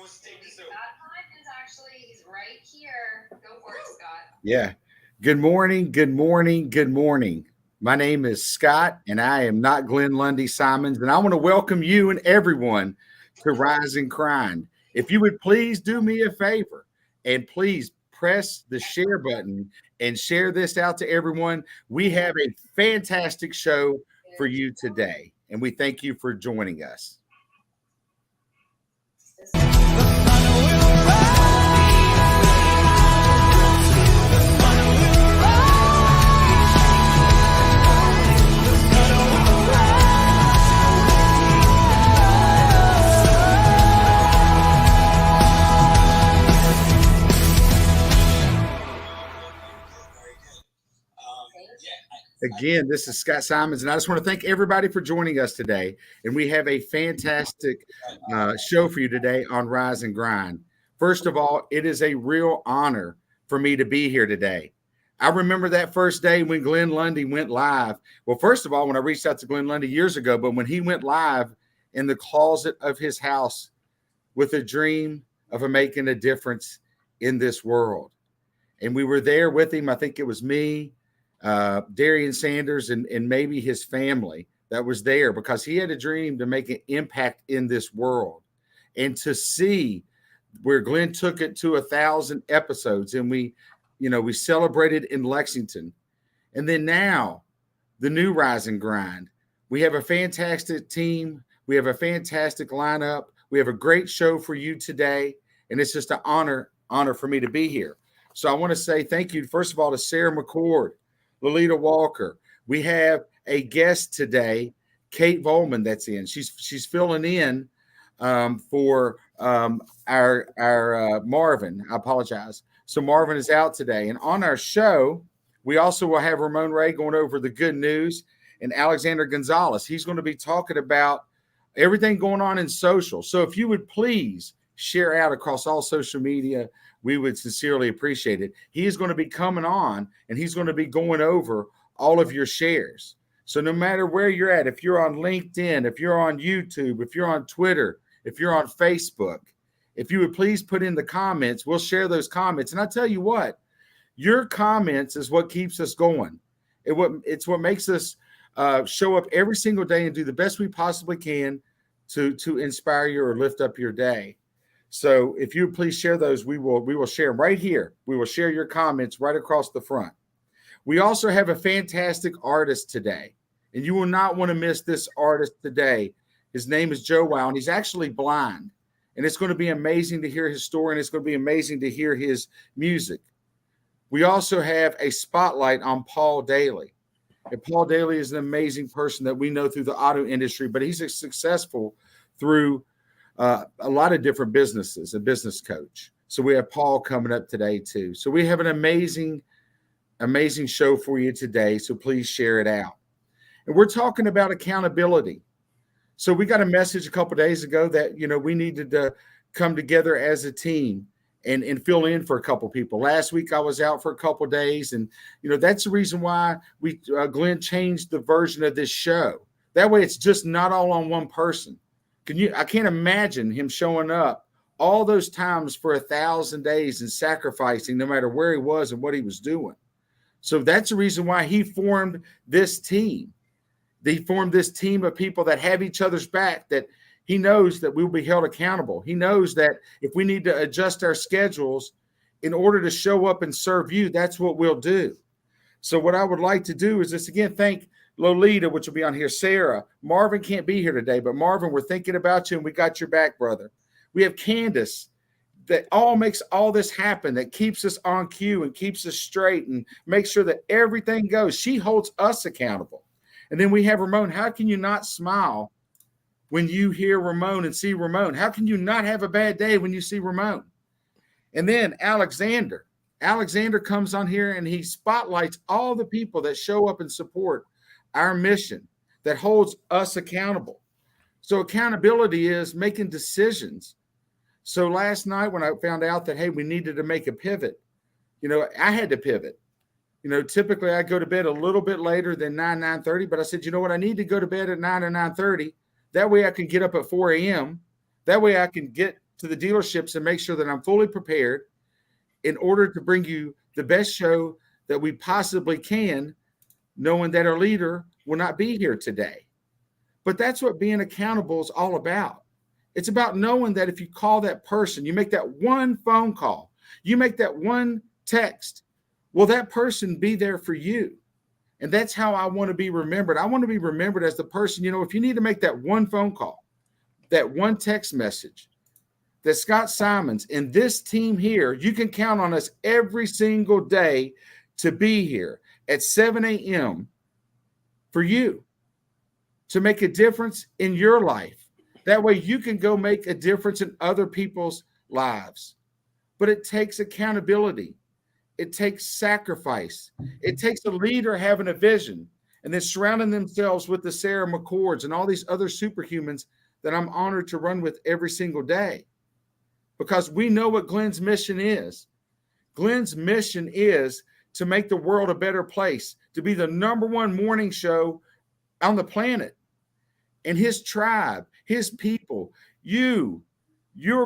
Is actually he's right here. Go for it, Scott. Yeah. Good morning. Good morning. Good morning. My name is Scott, and I am not Glenn Lundy Simons. And I want to welcome you and everyone to Rise and Grind. If you would please do me a favor and please press the share button and share this out to everyone. We have a fantastic show for you today, and we thank you for joining us. Again, this is Scott Simons, and I just want to thank everybody for joining us today. And we have a fantastic show for you today on Rise and Grind. First of all, it is a real honor for me to be here today. I remember that first day when Glenn Lundy went live. Well, first of all, when I reached out to Glenn Lundy years ago, but when he went live in the closet of his house with a dream of making a difference in this world. And we were there with him. I think it was me, Darian Sanders, and maybe his family that was there because he had a dream to make an impact in this world. And to see where Glenn took it to 1,000 episodes, and we celebrated in Lexington. And then now the new Rise and Grind. We have a fantastic team. We have a fantastic lineup. We have a great show for you today. And it's just an honor for me to be here. So I want to say thank you, first of all, to Sarah McCord, Lolita Walker. We have a guest today, Kate Volman, that's in. She's filling in for our Marvin. I apologize. So Marvin is out today. And on our show, we also will have Ramon Ray going over the good news, and Alexander Gonzalez. He's going to be talking about everything going on in social. So if you would please share out across all social media, we would sincerely appreciate it. He is going to be coming on, and he's going to be going over all of your shares. So no matter where you're at, if you're on LinkedIn, if you're on YouTube, if you're on Twitter, if you're on Facebook, if you would please put in the comments, we'll share those comments. And I tell you what, your comments is what keeps us going. It's what makes us show up every single day and do the best we possibly can to inspire you or lift up your day. So if you would please share those, we will share them right here. We will share your comments right across the front. We also have a fantastic artist today, and you will not want to miss this artist today. His name is Joe Wow, and he's actually blind. And it's going to be amazing to hear his story, and it's going to be amazing to hear his music. We also have a spotlight on Paul Daly. And Paul Daly is an amazing person that we know through the auto industry, but he's successful through a lot of different businesses, a business coach. So we have Paul coming up today too. So we have an amazing show for you today. So please share it out. And we're talking about accountability. So we got a message a couple of days ago that, we needed to come together as a team and fill in for a couple of people. Last week I was out for a couple of days, and, that's the reason why Glenn changed the version of this show. That way it's just not all on one person. I can't imagine him showing up all those times for 1,000 days and sacrificing no matter where he was and what he was doing. So that's the reason why he formed this team. They formed this team of people that have each other's back, that he knows that we will be held accountable. He knows that if we need to adjust our schedules in order to show up and serve you, that's what we'll do. So what I would like to do is just, again, thank Lolita, which will be on here, Sarah. Marvin can't be here today, but Marvin, we're thinking about you, and we got your back, brother. We have Candace, that all makes all this happen, that keeps us on cue and keeps us straight and makes sure that everything goes. She holds us accountable. And then we have Ramon. How can you not smile when you hear Ramon and see Ramon? How can you not have a bad day when you see Ramon? And then Alexander. Alexander comes on here and he spotlights all the people that show up and support our mission, that holds us accountable. So accountability is making decisions. So last night when I found out that, hey, we needed to make a pivot, I had to pivot. Typically I go to bed a little bit later than 9:30, but I said, you know what? I need to go to bed at 9 or 9:30. That way I can get up at 4 a.m. That way I can get to the dealerships and make sure that I'm fully prepared in order to bring you the best show that we possibly can, knowing that our leader will not be here today. But that's what being accountable is all about. It's about knowing that if you call that person, you make that one phone call, you make that one text, will that person be there for you? And that's how I want to be remembered. I want to be remembered as the person, if you need to make that one phone call, that one text message, that Scott Simons and this team here, you can count on us every single day to be here at 7 a.m. for you, to make a difference in your life. That way you can go make a difference in other people's lives. But it takes accountability. It takes sacrifice. It takes a leader having a vision and then surrounding themselves with the Sarah McCords and all these other superhumans that I'm honored to run with every single day. Because we know what Glenn's mission is. Glenn's mission is to make the world a better place, to be the #1 morning show on the planet. And his tribe, his people, you're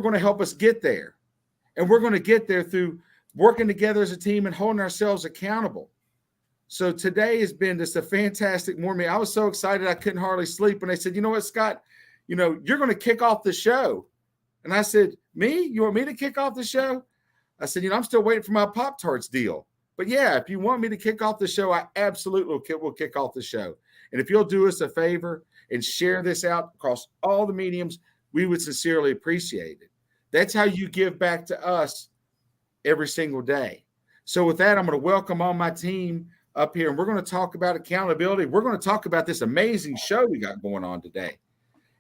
going to help us get there. And we're going to get there through working together as a team and holding ourselves accountable. So today has been just a fantastic morning. I was so excited I couldn't hardly sleep. And they said, you know what, Scott, you're going to kick off the show. And I said, me? You want me to kick off the show? I said, I'm still waiting for my Pop-Tarts deal. But yeah, if you want me to kick off the show, I absolutely will kick off the show. And if you'll do us a favor and share this out across all the mediums, we would sincerely appreciate it. That's how you give back to us every single day. So with that, I'm going to welcome all my team up here, and we're going to talk about accountability. We're going to talk about this amazing show we got going on today.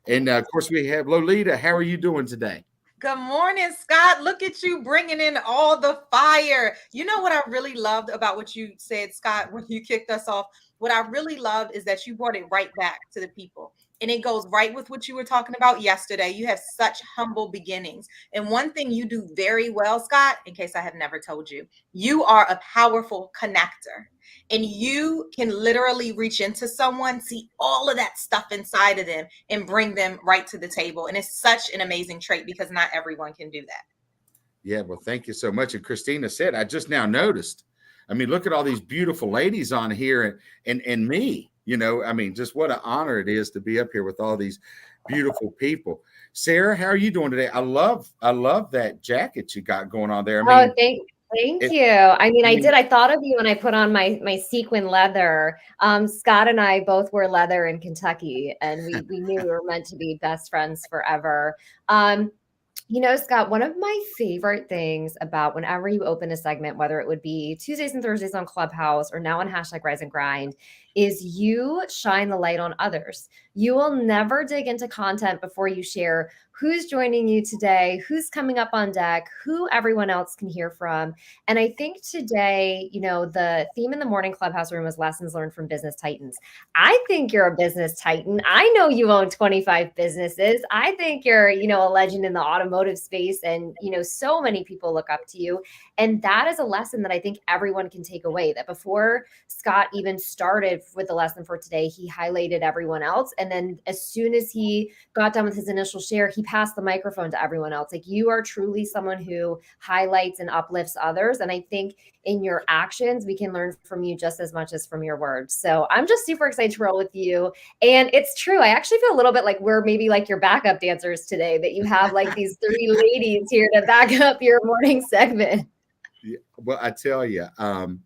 And of course, we have Lolita. How are you doing today? Good morning, Scott. Look at you bringing in all the fire. You know what I really loved about what you said, Scott, when you kicked us off? What I really loved is that you brought it right back to the people. And it goes right with what you were talking about yesterday. You have such humble beginnings. And one thing you do very well, Scott, in case I have never told you, you are a powerful connector. And you can literally reach into someone, see all of that stuff inside of them, and bring them right to the table. And it's such an amazing trait because not everyone can do that. Yeah, well, thank you so much. And Christina said, I just now noticed. I mean, look at all these beautiful ladies on here and me. Just what an honor it is to be up here with all these beautiful people. Sarah, how are you doing today? I love that jacket you got going on there. Thank you. I thought of you when I put on my sequin leather. Scott and I both wore leather in Kentucky, and we knew we were meant to be best friends forever. Scott, one of my favorite things about whenever you open a segment, whether it would be Tuesdays and Thursdays on Clubhouse or now on #RiseAndGrind, is you shine the light on others. You will never dig into content before you share who's joining you today, who's coming up on deck, who everyone else can hear from. And I think today, the theme in the morning Clubhouse room was lessons learned from business titans. I think you're a business titan. I know you own 25 businesses. I think you're, a legend in the automotive space, and, so many people look up to you. And that is a lesson that I think everyone can take away, that before Scott even started with the lesson for today, he highlighted everyone else. And then as soon as he got done with his initial share, he passed the microphone to everyone else. Like, you are truly someone who highlights and uplifts others. And I think in your actions, we can learn from you just as much as from your words. So I'm just super excited to roll with you. And it's true. I actually feel a little bit like we're maybe like your backup dancers today, that you have like these 3 ladies here to back up your morning segment. Yeah, well, I tell you, and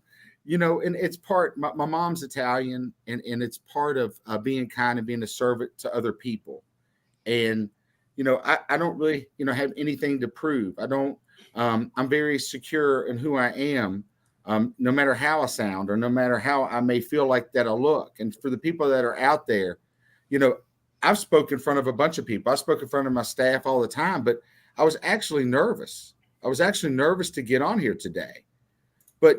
it's part, my mom's Italian, and it's part of being kind and being a servant to other people. And, I don't really, have anything to prove. I'm very secure in who I am, no matter how I sound or no matter how I may feel like that I look. And for the people that are out there, I've spoken in front of a bunch of people. I spoke in front of my staff all the time, but I was actually nervous. I was actually nervous to get on here today. But,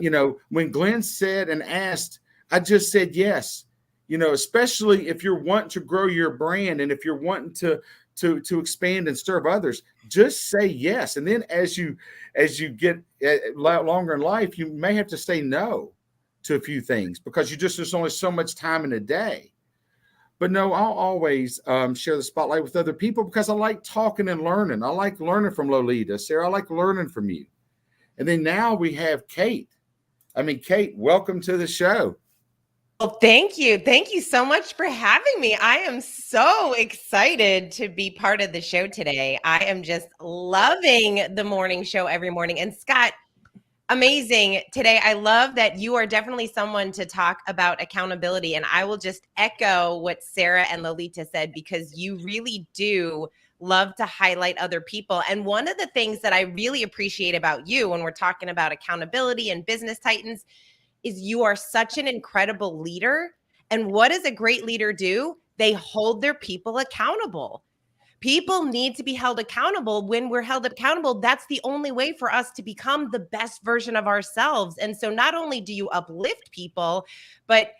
when Glenn said and asked, I just said yes, especially if you're wanting to grow your brand and if you're wanting to expand and serve others, just say yes. And then as you get longer in life, you may have to say no to a few things because there's only so much time in a day. But no, I'll always share the spotlight with other people because I like talking and learning. I like learning from Lolita. Sarah, I like learning from you. And then now we have Kate. I mean, Kate, welcome to the show. Well, thank you. Thank you so much for having me. I am so excited to be part of the show today. I am just loving the morning show every morning. And Scott, amazing today. I love that you are definitely someone to talk about accountability. And I will just echo what Sarah and Lolita said, because you really do love to highlight other people. And one of the things that I really appreciate about you when we're talking about accountability and business titans is you are such an incredible leader. And what does a great leader do? They hold their people accountable. People need to be held accountable. When we're held accountable, that's the only way for us to become the best version of ourselves. And so not only do you uplift people, but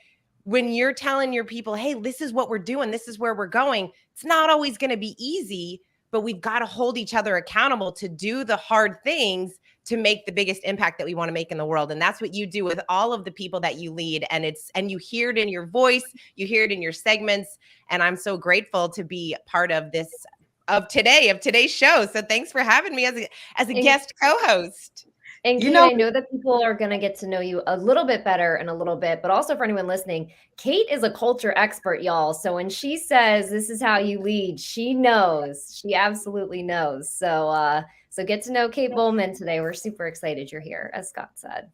when you're telling your people, hey, this is what we're doing, this is where we're going, it's not always going to be easy, but we've got to hold each other accountable to do the hard things to make the biggest impact that we want to make in the world. And that's what you do with all of the people that you lead. And you hear it in your voice, you hear it in your segments. And I'm so grateful to be part of this, of today's show. So thanks for having me as a guest co-host. And Kate, I know that people are going to get to know you a little bit better in a little bit, but also for anyone listening, Kate is a culture expert, y'all. So when she says this is how you lead, she knows. She absolutely knows. So get to know Kate Bowman today. We're super excited you're here, as Scott said.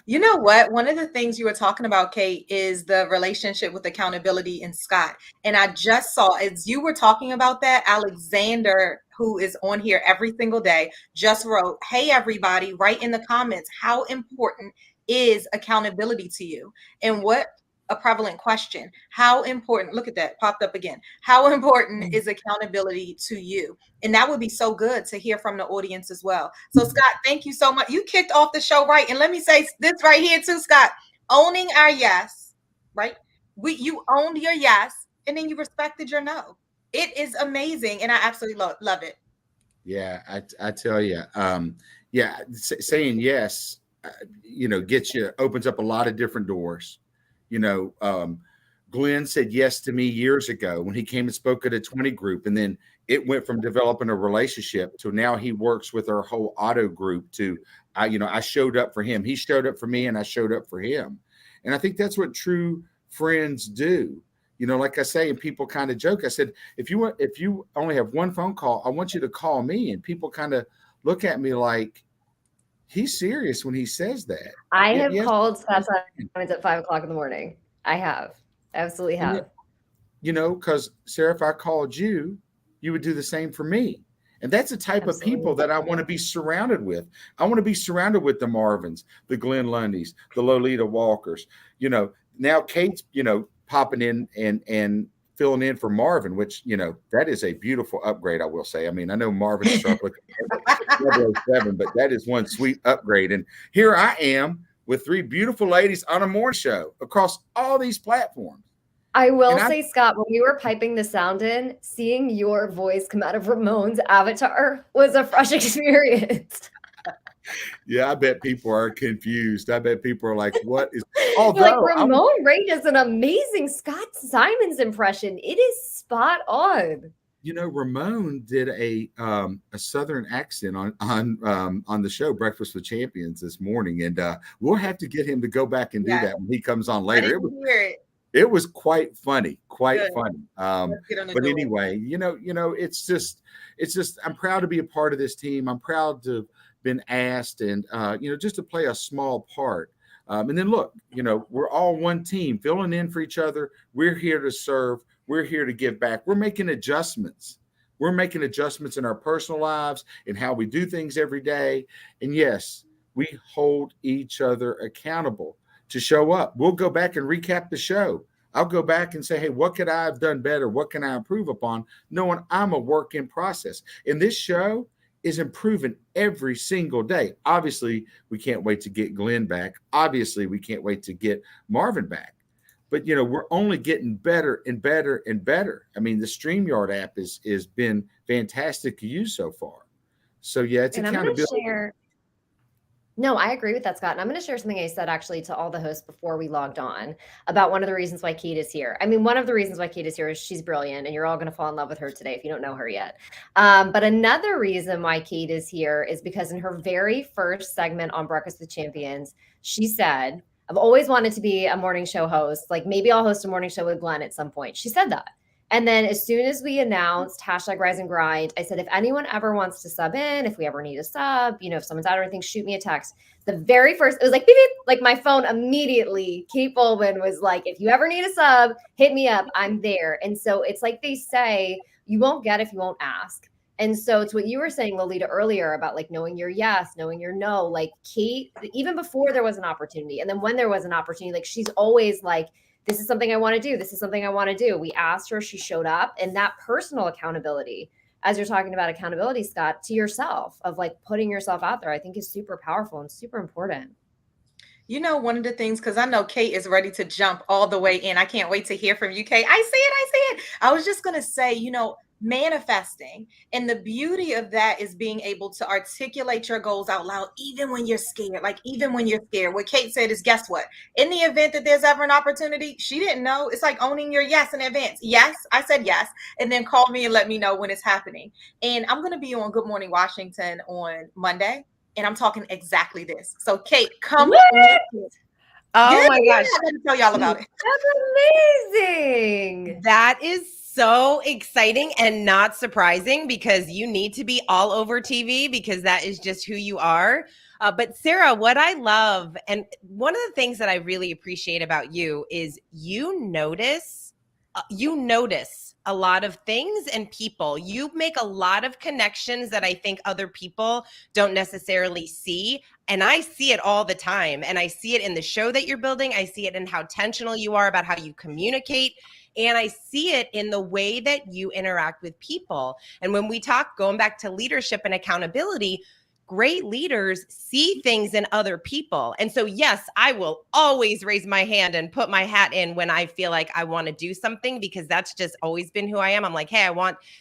You know what? One of the things you were talking about, Kate, is the relationship with accountability in Scott. And I just saw, as you were talking about that, Alexander, who is on here every single day, just wrote, hey, everybody, write in the comments, how important is accountability to you? And what a prevalent question. How important, look at that, popped up again. How important is accountability to you? And that would be so good to hear from the audience as well. So Scott, thank you so much. You kicked off the show right. And let me say this right here too, Scott, owning our yes, right? You owned your yes and then you respected your no. It is amazing. And I absolutely love it. Yeah, I tell you, saying yes, opens up a lot of different doors. Glenn said yes to me years ago when he came and spoke at a 20 group. And then it went from developing a relationship to now he works with our whole auto group I showed up for him. He showed up for me and I showed up for him. And I think that's what true friends do. Like I say, and people kind of joke, I said, if you only have one phone call, I want you to call me. And people kind of look at me like, he's serious when he says that. I have called Scott Simons at 5:00 in the morning. I have. Absolutely have. Because Sarah, if I called you, you would do the same for me. And that's the type of people that I want to be surrounded with. I want to be surrounded with the Marvins, the Glenn Lundys, the Lolita Walkers. Now Kate's, popping in and filling in for Marvin, which, that is a beautiful upgrade, I will say. I mean, I know Marvin's sharp looking, but that is one sweet upgrade. And here I am with three beautiful ladies on a morning show across all these platforms. I will say, Scott, when we were piping the sound in, seeing your voice come out of Ramon's avatar was a fresh experience. Yeah, I bet people are confused. I bet people are like, what is... Like, Ramon Ray does an amazing Scott Simons impression. It is spot on. Ramon did a Southern accent on the show Breakfast with Champions this morning, and we'll have to get him to go back and do that when he comes on later. It was quite funny, funny. But anyway, it's just I'm proud to be a part of this team. I'm proud to have been asked, and just to play a small part. And then look, we're all one team filling in for each other. We're here to serve. We're here to give back. We're making adjustments. We're making adjustments in our personal lives and how we do things every day. And yes, we hold each other accountable to show up. We'll go back and recap the show. I'll go back and say, hey, what could I have done better? What can I improve upon? Knowing I'm a work in process. And this show is improving every single day. Obviously, we can't wait to get Glenn back. Obviously, we can't wait to get Marvin back. But, we're only getting better and better and better. I mean, the StreamYard app is been fantastic to use so far. So, yeah, it's accountability. No, I agree with that, Scott. And I'm going to share something I said actually to all the hosts before we logged on about one of the reasons why Kate is here. I mean, one of the reasons why Kate is here is she's brilliant and you're all going to fall in love with her today if you don't know her yet. But another reason why Kate is here is because in her very first segment on Breakfast with Champions, she said, I've always wanted to be a morning show host. Like maybe I'll host a morning show with Glenn at some point. She said that. And then as soon as we announced hashtag Rise and Grind, I said, if anyone ever wants to sub in, if we ever need a sub, if someone's out or anything, shoot me a text. The very first, it was like, beep, beep, like my phone immediately, Kate Bolman was like, if you ever need a sub, hit me up. I'm there. And so it's like they say, you won't get if you won't ask. And so it's what you were saying, Lolita, earlier about like knowing your yes, knowing your no. Like Kate, even before there was an opportunity, and then when there was an opportunity, like she's always like, this is something I want to do. This is something I want to do. We asked her, she showed up, and that personal accountability, as you're talking about accountability, Scott, to yourself of like putting yourself out there, I think is super powerful and super important. One of the things, because I know Kate is ready to jump all the way in. I can't wait to hear from you, Kate. I see it. I was just going to say, manifesting. And the beauty of that is being able to articulate your goals out loud, even when you're scared. Like, even when you're scared. What Kate said is, guess what? In the event that there's ever an opportunity, she didn't know. It's like owning your yes in advance. Yes, I said yes. And then call me and let me know when it's happening. And I'm going to be on Good Morning Washington on Monday. And I'm talking exactly this. So, Kate, come on. Oh my gosh. I'm going to tell y'all about it. That's amazing. That is so exciting and not surprising because you need to be all over TV because that is just who you are. But Sarah, what I love, and one of the things that I really appreciate about you is you notice a lot of things and people. You make a lot of connections that I think other people don't necessarily see. And I see it all the time. And I see it in the show that you're building. I see it in how intentional you are about how you communicate. And I see it in the way that you interact with people. And when we talk, going back to leadership and accountability, great leaders see things in other people. And so, yes, I will always raise my hand and put my hat in when I feel like I want to do something, because that's just always been who I am. I'm like, hey,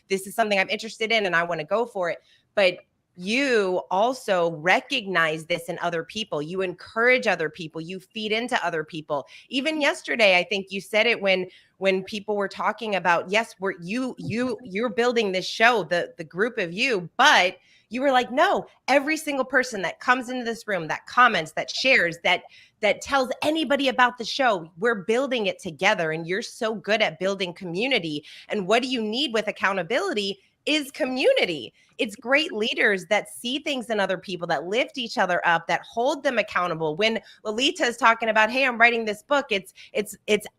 this is something I'm interested in and I want to go for it. But you also recognize this in other people. You encourage other people. You feed into other people. Even yesterday, I think you said it when people were talking about, yes, you're building this show, the group of you, but you were like, no, every single person that comes into this room, that comments, that shares, that tells anybody about the show, we're building it together. And you're so good at building community. And what do you need with accountability is community. It's great leaders that see things in other people, that lift each other up, that hold them accountable. When Lolita is talking about, hey, I'm writing this book, it's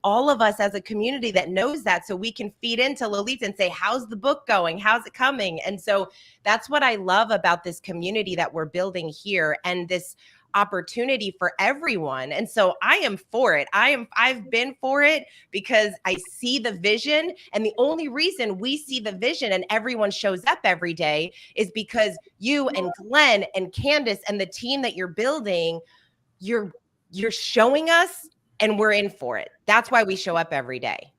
all of us as a community that knows that, so we can feed into Lolita and say, how's the book going? How's it coming? And so that's what I love about this community that we're building here, and this opportunity for everyone. And so I am for it. I've been for it because I see the vision. And the only reason we see the vision and everyone shows up every day is because you and Glenn and Candace and the team that you're building, you're showing us, and we're in for it. That's why we show up every day.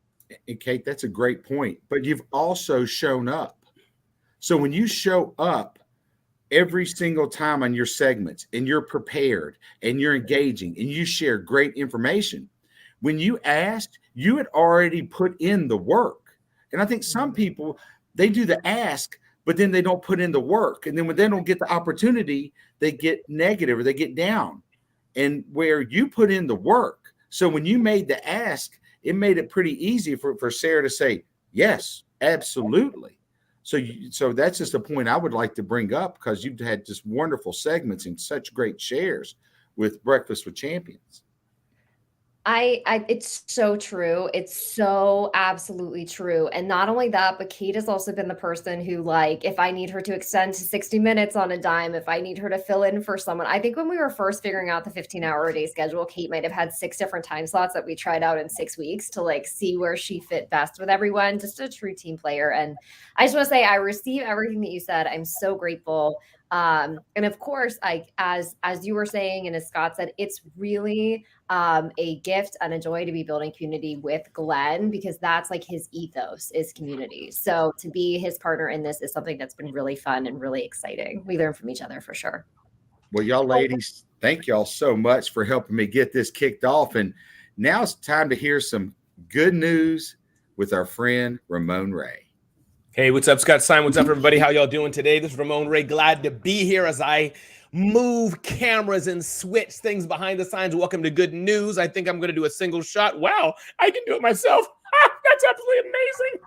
And Kate, that's a great point. But you've also shown up. So when you show up every single time on your segments, and you're prepared and you're engaging and you share great information, when you asked, you had already put in the work. And I think some people, they do the ask, but then they don't put in the work. And then when they don't get the opportunity, they get negative or they get down. And where you put in the work. So when you made the ask, it made it pretty easy for Sarah to say, yes, absolutely. So that's just a point I would like to bring up, because you've had just wonderful segments and such great shares with Breakfast with Champions. It's so true. It's so absolutely true. And not only that, but Kate has also been the person who, like, if I need her to extend to 60 minutes on a dime, if I need her to fill in for someone, I think when we were first figuring out the 15-hour-a-day schedule, Kate might have had 6 different time slots that we tried out in 6 weeks to like see where she fit best with everyone. Just a true team player. And I just want to say, I receive everything that you said. I'm so grateful. And of course, as you were saying, and as Scott said, it's really a gift and a joy to be building community with Glenn, because that's like his ethos is community. So to be his partner in this is something that's been really fun and really exciting. We learn from each other for sure. Well, y'all ladies, thank y'all so much for helping me get this kicked off. And now it's time to hear some good news with our friend Ramon Ray. Hey, what's up, Scott Simon? What's up, everybody? How y'all doing today? This is Ramon Ray. Glad to be here as I move cameras and switch things behind the signs. Welcome to Good News. I think I'm going to do a single shot. Wow, I can do it myself. That's absolutely amazing.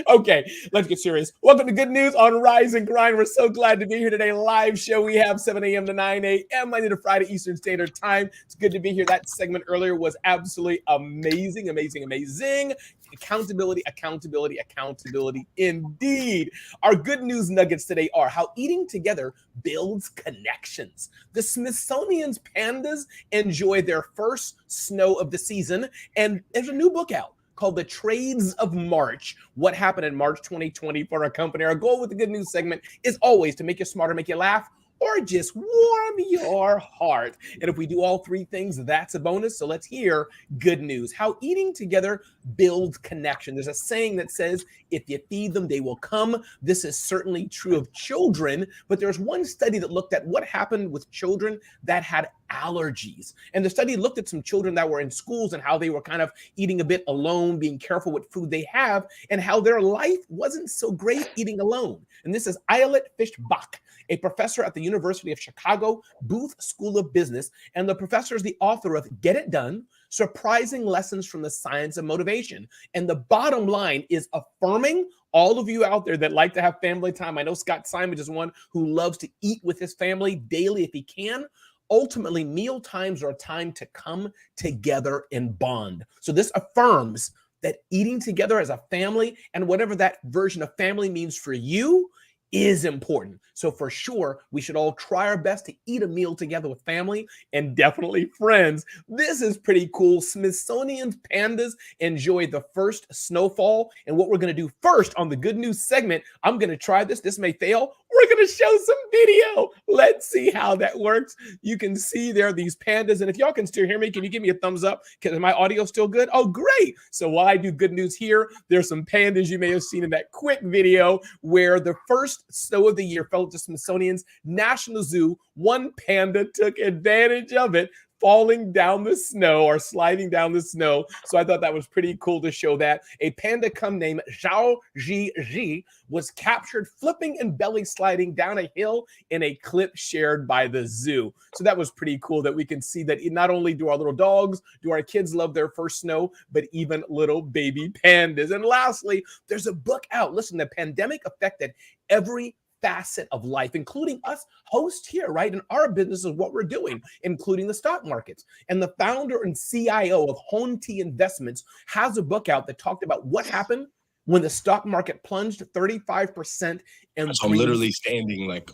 Okay, let's get serious. Welcome to Good News on Rise and Grind. We're so glad to be here today. Live show we have 7 a.m. to 9 a.m. Monday to Friday Eastern Standard Time. It's good to be here. That segment earlier was absolutely amazing, amazing, amazing. Accountability, accountability, accountability indeed. Our good news nuggets today are how eating together builds connections. The Smithsonian's pandas enjoy their first snow of the season, and there's a new book out called The Trades of March, What Happened in March 2020 for our company. Our goal with the good news segment is always to make you smarter, make you laugh, or just warm your heart. And if we do all three things, that's a bonus. So let's hear good news. How eating together builds connection. There's a saying that says, if you feed them, they will come. This is certainly true of children, but there's one study that looked at what happened with children that had allergies. And the study looked at some children that were in schools and how they were kind of eating a bit alone, being careful what food they have, and how their life wasn't so great eating alone. And this is Ayelet Fishbach, a professor at the University of Chicago Booth School of Business. And the professor is the author of Get It Done, Surprising Lessons from the Science of Motivation. And the bottom line is affirming all of you out there that like to have family time. I know Scott Simon is one who loves to eat with his family daily if he can. Ultimately, meal times are a time to come together and bond. So this affirms that eating together as a family, and whatever that version of family means for you, is important. So for sure, we should all try our best to eat a meal together with family and definitely friends. This is pretty cool. Smithsonian's pandas enjoyed the first snowfall. And what we're going to do first on the good news segment, I'm going to try this. This may fail. We're going to show some video. Let's see how that works. You can see there are these pandas. And if y'all can still hear me, can you give me a thumbs up? Is my audio still good? Oh, great. So while I do good news here, there's some pandas you may have seen in that quick video where the first snow of the year fell to Smithsonian's National Zoo. One panda took advantage of it, falling down the snow or sliding down the snow. So I thought that was pretty cool to show that. A panda cub named Zhao Ji was captured flipping and belly sliding down a hill in a clip shared by the zoo. So that was pretty cool that we can see that not only do our little dogs, do our kids love their first snow, but even little baby pandas. And lastly, there's a book out. Listen, the pandemic affected every facet of life, including us hosts here, right? And our business is what we're doing, including the stock markets. And the founder and CIO of Honti Investments has a book out that talked about what happened when the stock market plunged 35%. And so I'm literally standing like.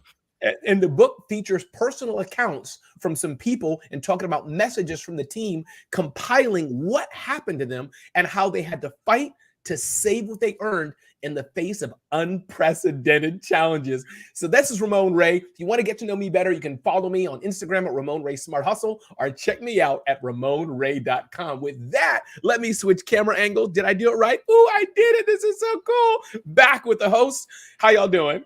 And the book features personal accounts from some people and talking about messages from the team, compiling what happened to them and how they had to fight to save what they earned in the face of unprecedented challenges. So this is Ramon Ray. If you want to get to know me better, you can follow me on Instagram at Ramon Ray Smart Hustle or check me out at RamonRay.com. With that, let me switch camera angles. Did I do it right? Oh, I did it. This is so cool. Back with the host. How y'all doing?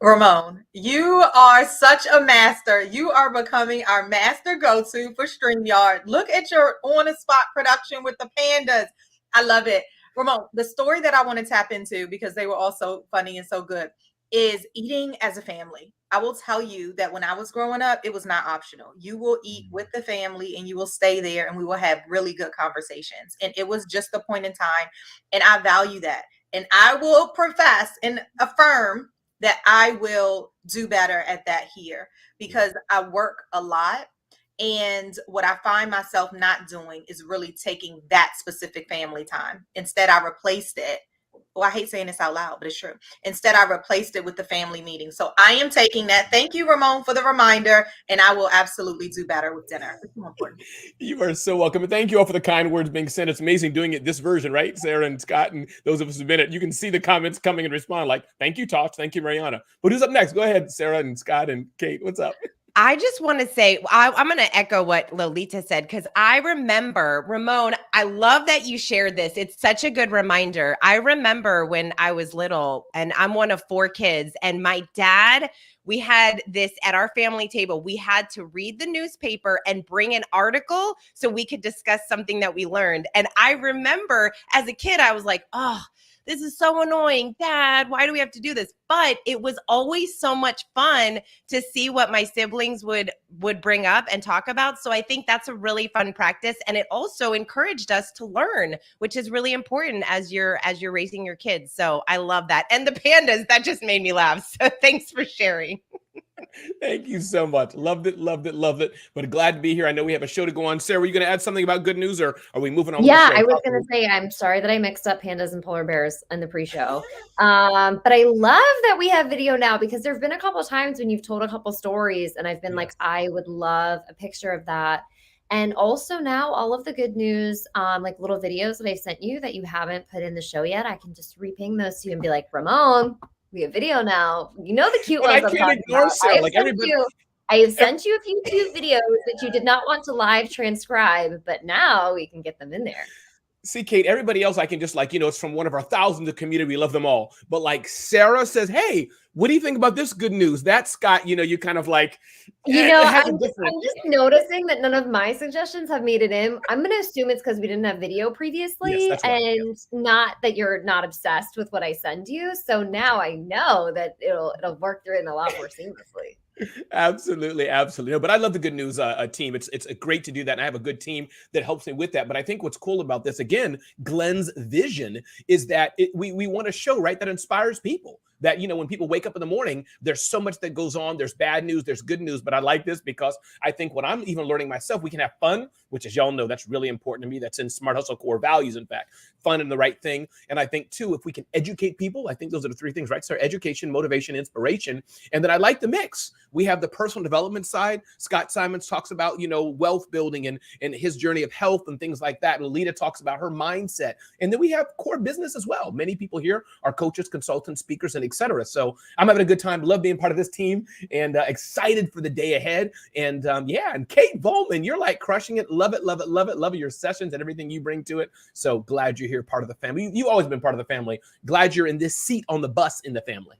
Ramon, you are such a master. You are becoming our master go-to for StreamYard. Look at your on-the-spot production with the pandas. I love it. Ramon, the story that I want to tap into, because they were all so funny and so good, is eating as a family. I will tell you that when I was growing up, it was not optional. You will eat with the family and you will stay there and we will have really good conversations. And it was just the point in time. And I value that. And I will profess and affirm that I will do better at that here, because I work a lot. And what I find myself not doing is really taking that specific family time. Instead, I replaced it. Well, I hate saying this out loud, but it's true. Instead, I replaced it with the family meeting. So I am taking that. Thank you, Ramon, for the reminder. And I will absolutely do better with dinner. It's more important. You are so welcome. And thank you all for the kind words being sent. It's amazing doing it this version, right? Sarah and Scott and those of us who've been it. You can see the comments coming and respond like, thank you, Tosh. Thank you, Mariana. But who's up next? Go ahead, Sarah and Scott and Kate. What's up? I just want to say, I'm going to echo what Lolita said, because I remember, Ramon, I love that you shared this. It's such a good reminder. I remember when I was little, and I'm one of 4 kids, and my dad, we had this at our family table. We had to read the newspaper and bring an article so we could discuss something that we learned. And I remember as a kid, I was like, oh, this is so annoying, Dad. Why do we have to do this? But it was always so much fun to see what my siblings would bring up and talk about. So I think that's a really fun practice. And it also encouraged us to learn, which is really important as you're raising your kids. So I love that. And the pandas, that just made me laugh. So thanks for sharing. Thank you so much. Loved it, loved it, loved it. But glad to be here. I know we have a show to go on. Sarah, were you going to add something about good news, or are we moving on? Yeah, with the show? I was going to say, I'm sorry that I mixed up pandas and polar bears in the pre-show. But I love that we have video now, because there've been a couple of times when you've told a couple stories and I've been like, I would love a picture of that. And also now all of the good news, like little videos that I've sent you that you haven't put in the show yet, I can just reping those to you and be like, Ramon, we have video now. You know the cute But ones I I'm can't talking ignore about. Sarah. Like everybody. I have sent you a few cute videos that you did not want to live transcribe, but now we can get them in there. See, Kate, everybody else I can just like, it's from one of our thousands of community. We love them all. But like Sarah says, hey, what do you think about this good news? That Scott, you kind of like, I'm just noticing that none of my suggestions have made it in. I'm going to assume it's because we didn't have video previously, Yes, that's right. and not that you're not obsessed with what I send you. So now I know that it'll work through it a lot more seamlessly. Absolutely, absolutely. No, but I love the good news team. It's great to do that. And I have a good team that helps me with that. But I think what's cool about this, again, Glenn's vision is that we want to show, right, that inspires people. That, when people wake up in the morning, there's so much that goes on. There's bad news, there's good news. But I like this because I think when I'm even learning myself, we can have fun, which, as y'all know, that's really important to me. That's in Smart Hustle core values, in fact, fun and the right thing. And I think, too, if we can educate people, I think those are the 3 things, right? So education, motivation, inspiration. And then I like the mix. We have the personal development side. Scott Simons talks about, wealth building and his journey of health and things like that. And Lita talks about her mindset. And then we have core business as well. Many people here are coaches, consultants, speakers, and etc. So I'm having a good time. Love being part of this team and excited for the day ahead. And and Kate Volman, you're like crushing it. Love it, love it, love it. Love your sessions and everything you bring to it. So glad you're here, part of the family. You've always been part of the family. Glad you're in this seat on the bus in the family.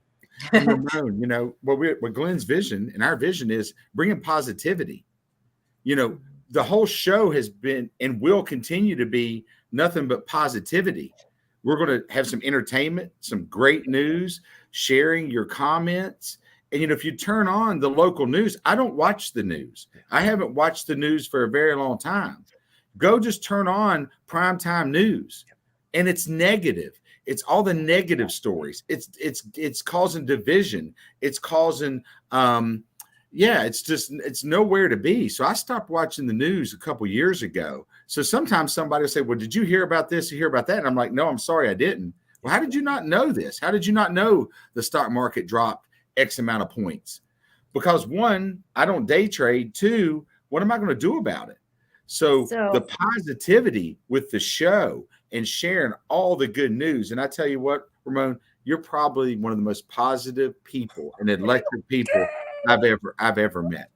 And Ramon, what Glenn's vision and our vision is bringing positivity. The whole show has been and will continue to be nothing but positivity. We're going to have some entertainment, some great news, sharing your comments. And, if you turn on the local news, I don't watch the news. I haven't watched the news for a very long time. Go just turn on primetime news and it's negative. It's all the negative stories. It's causing division. It's causing, it's nowhere to be. So I stopped watching the news a couple years ago. So sometimes somebody will say, well, did you hear about this or hear about that? And I'm like, no, I'm sorry, I didn't. Well, how did you not know this? How did you not know the stock market dropped X amount of points? Because 1, I don't day trade. 2, what am I going to do about it? So the positivity with the show and sharing all the good news. And I tell you what, Ramon, you're probably one of the most positive people and electric people I've ever met.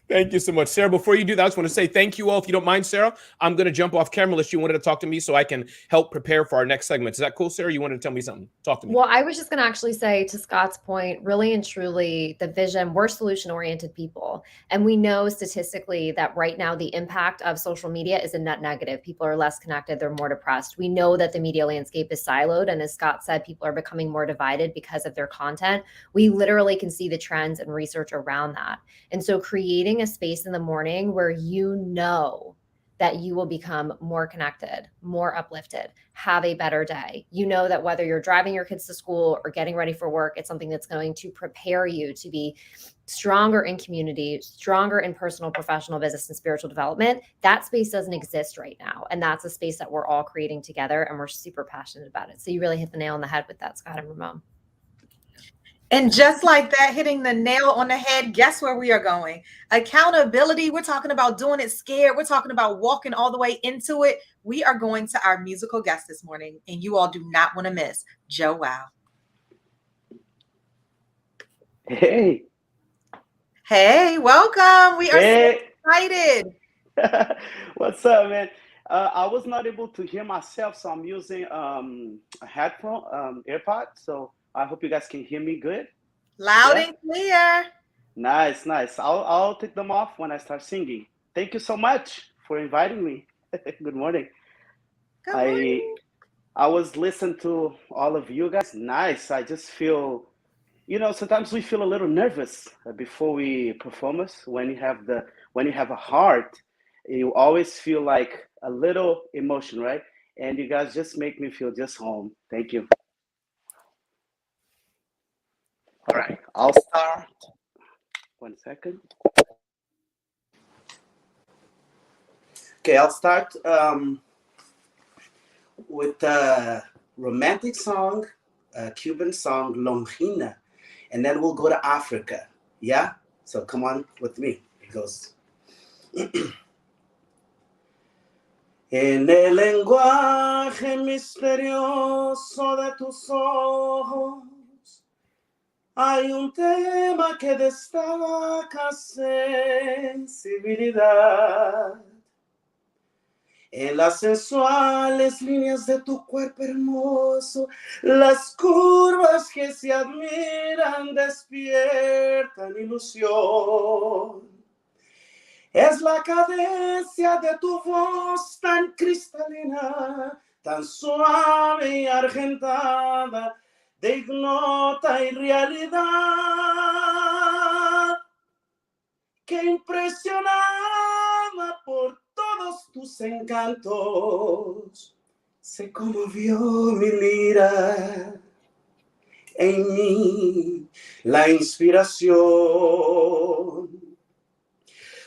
Thank you so much, Sarah. Before you do that, I just want to say thank you all. If you don't mind, Sarah, I'm going to jump off camera unless you wanted to talk to me so I can help prepare for our next segment. Is that cool, Sarah? You wanted to tell me something? Talk to me. Well, I was just going to actually say, to Scott's point, really and truly, the vision, we're solution-oriented people. And we know statistically that right now the impact of social media is a net negative. People are less connected. They're more depressed. We know that the media landscape is siloed. And as Scott said, people are becoming more divided because of their content. We literally can see the trends and research around that. And so creating a space in the morning where that you will become more connected, more uplifted, have a better day. That whether you're driving your kids to school or getting ready for work, it's something that's going to prepare you to be stronger in community, stronger in personal, professional, business, and spiritual development. That space doesn't exist right now. And that's a space that we're all creating together, and we're super passionate about it. So you really hit the nail on the head with that, Scott and Ramon. And just like that, hitting the nail on the head, guess where we are going? Accountability. We're talking about doing it scared. We're talking about walking all the way into it. We are going to our musical guest this morning, and you all do not want to miss Joe Wow. Hey. Hey, welcome. We are Hey, so excited. what's up, man? I was not able to hear myself, so I'm using a headphone, AirPod. So I hope you guys can hear me good. Loud Yeah, and clear. nice, nice. I'll take them off when I start singing. Thank you so much for inviting me. Good morning. Good I morning. I was listening to all of you guys. Nice. I just feel, sometimes we feel a little nervous before we performance. When you have a heart, you always feel like a little emotion, right? And you guys just make me feel just home. Thank you. All right, I'll start. 1 second. Okay, I'll start with a romantic song, a Cuban song, Longina, and then we'll go to Africa. Yeah? So come on with me. It goes. En el lenguaje misterioso de tus ojos hay un tema que destaca sensibilidad. En las sensuales líneas de tu cuerpo hermoso, las curvas que se admiran despiertan ilusión. Es la cadencia de tu voz tan cristalina, tan suave y argentada, de ignota irrealidad, que impresionada por todos tus encantos, se conmovió mi lira, en mí la inspiración.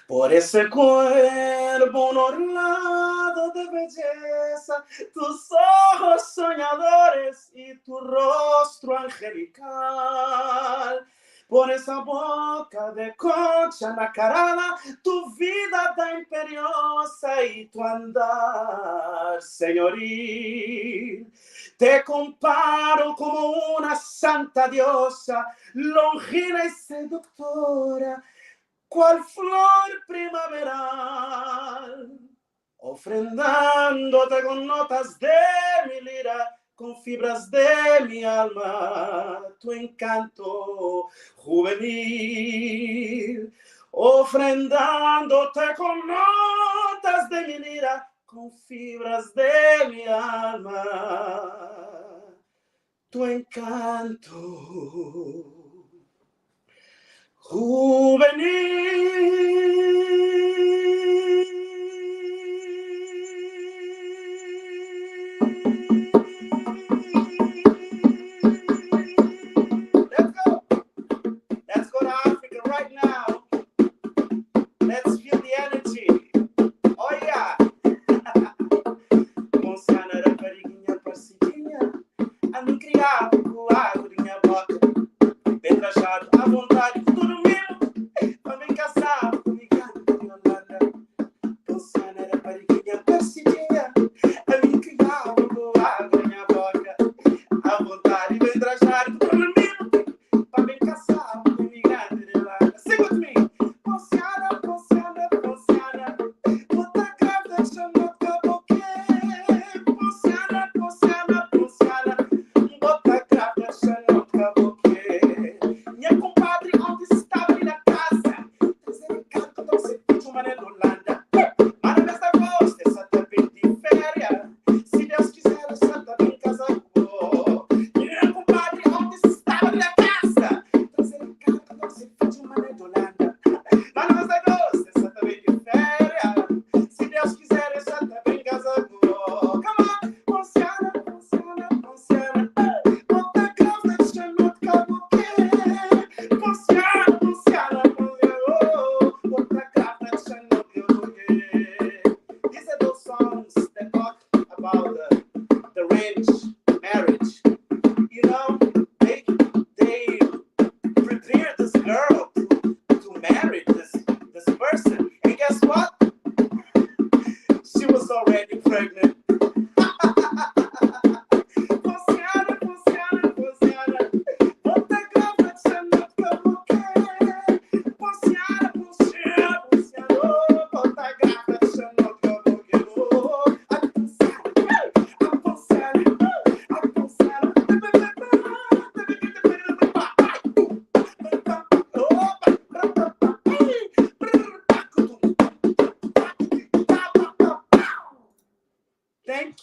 Por ese cuerpo un orlado de belleza, tus ojos soñadores y tu rostro angelical. Por esa boca de concha nacarada, tu vida tan imperiosa y tu andar señoril. Te comparo como una santa diosa, longina y seductora, cual flor primaveral, ofrendándote con notas de mi lira, con fibras de mi alma, tu encanto juvenil, ofrendándote con notas de mi lira, con fibras de mi alma, tu encanto Let's go. Let's go to Africa right now. Let's feel the energy. Oh yeah. Monsana rapariguinha parcidinha, a me criar com água em minha boca. Bem trajado, à vontade, tudo mesmo. Pra me casar, comigo em Holanda. Monsana rapariguinha parcidinha, a me criar com água em minha boca. À vontade, bem trajado, tudo mesmo. Pra me casar, comigo em Holanda. Sing with me. Monsana, Monsana, Monsana. Bota grávida, chama caboclo. Monsana, Monsana, Monsana. Bota grávida, chama caboclo. Minha compadre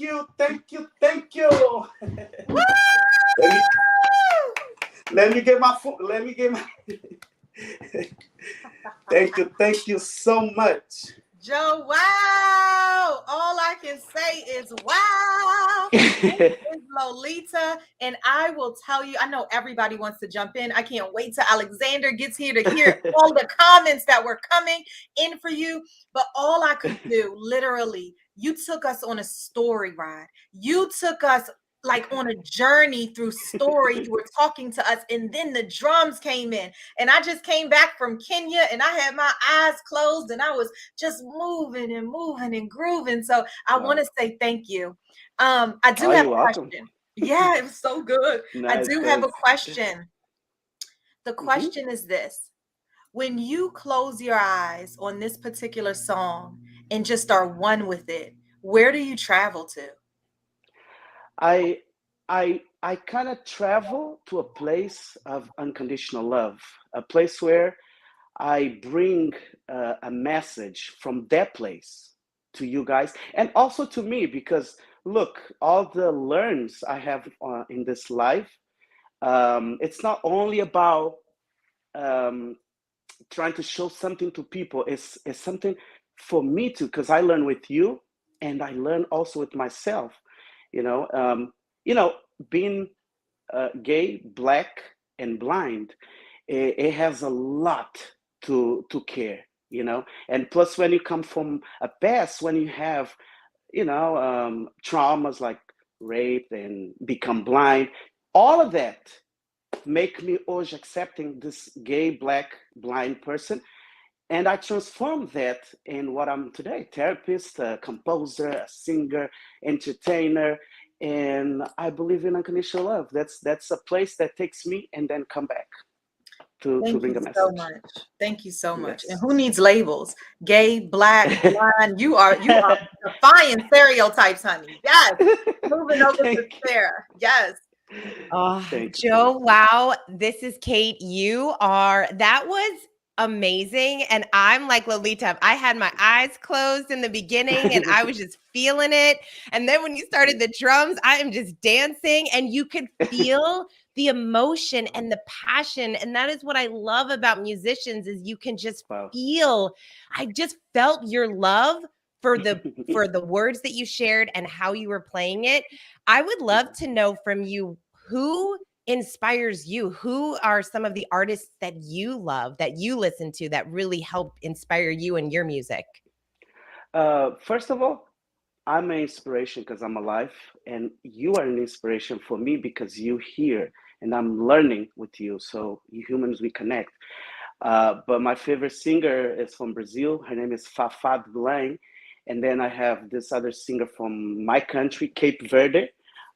you, thank you, thank you. Let me get my phone. Let me get my. Thank you so much. Joe, wow. All I can say is wow. This is Lolita, and I will tell you, I know everybody wants to jump in. I can't wait till Alexander gets here to hear all the comments that were coming in for you. But all I could do, literally, you took us on a story ride. You took us like on a journey through story. You were talking to us, and then the drums came in, and I just came back from Kenya, and I had my eyes closed, and I was just moving and grooving. So I want to say thank you. I do have a question. Yeah, it was so good. Nice, I do have a question. The question is this: when you close your eyes on this particular song and just are one with it, where do you travel to? I kind of travel to a place of unconditional love, a place where I bring a message from that place to you guys and also to me, because look, all the learns I have in this life, it's not only about trying to show something to people. It's something for me too, because I learn with you and I learn also with myself. You know, being gay, black, and blind, it has a lot to care, and plus when you come from a past, when you have, traumas like rape and become blind, all of that make me always accepting this gay, black, blind person. And I transformed that in what I'm today: therapist, a composer, a singer, entertainer. And I believe in unconditional love. That's a place that takes me and then come back to bring a message. So much. Thank you so much. And who needs labels? Gay, black, blind. You are defying stereotypes, honey. Yes. Moving over to Sarah. Yes. Oh, Joe, wow. This is Kate. That was amazing. And I'm like Lolita. I had my eyes closed in the beginning and I was just feeling it. And then when you started the drums, I am just dancing and you could feel the emotion and the passion. And that is what I love about musicians is you can just feel. I just felt your love for the words that you shared and how you were playing it. I would love to know from you, who inspires you? Who are some of the artists that you love, that you listen to, that really help inspire you in your music? First of all, I'm an inspiration because I'm alive, and you are an inspiration for me because you're here and I'm learning with you. So you humans, we connect. But my favorite singer is from Brazil. Her name is Fafá Belém. And then I have this other singer from my country, Cape Verde,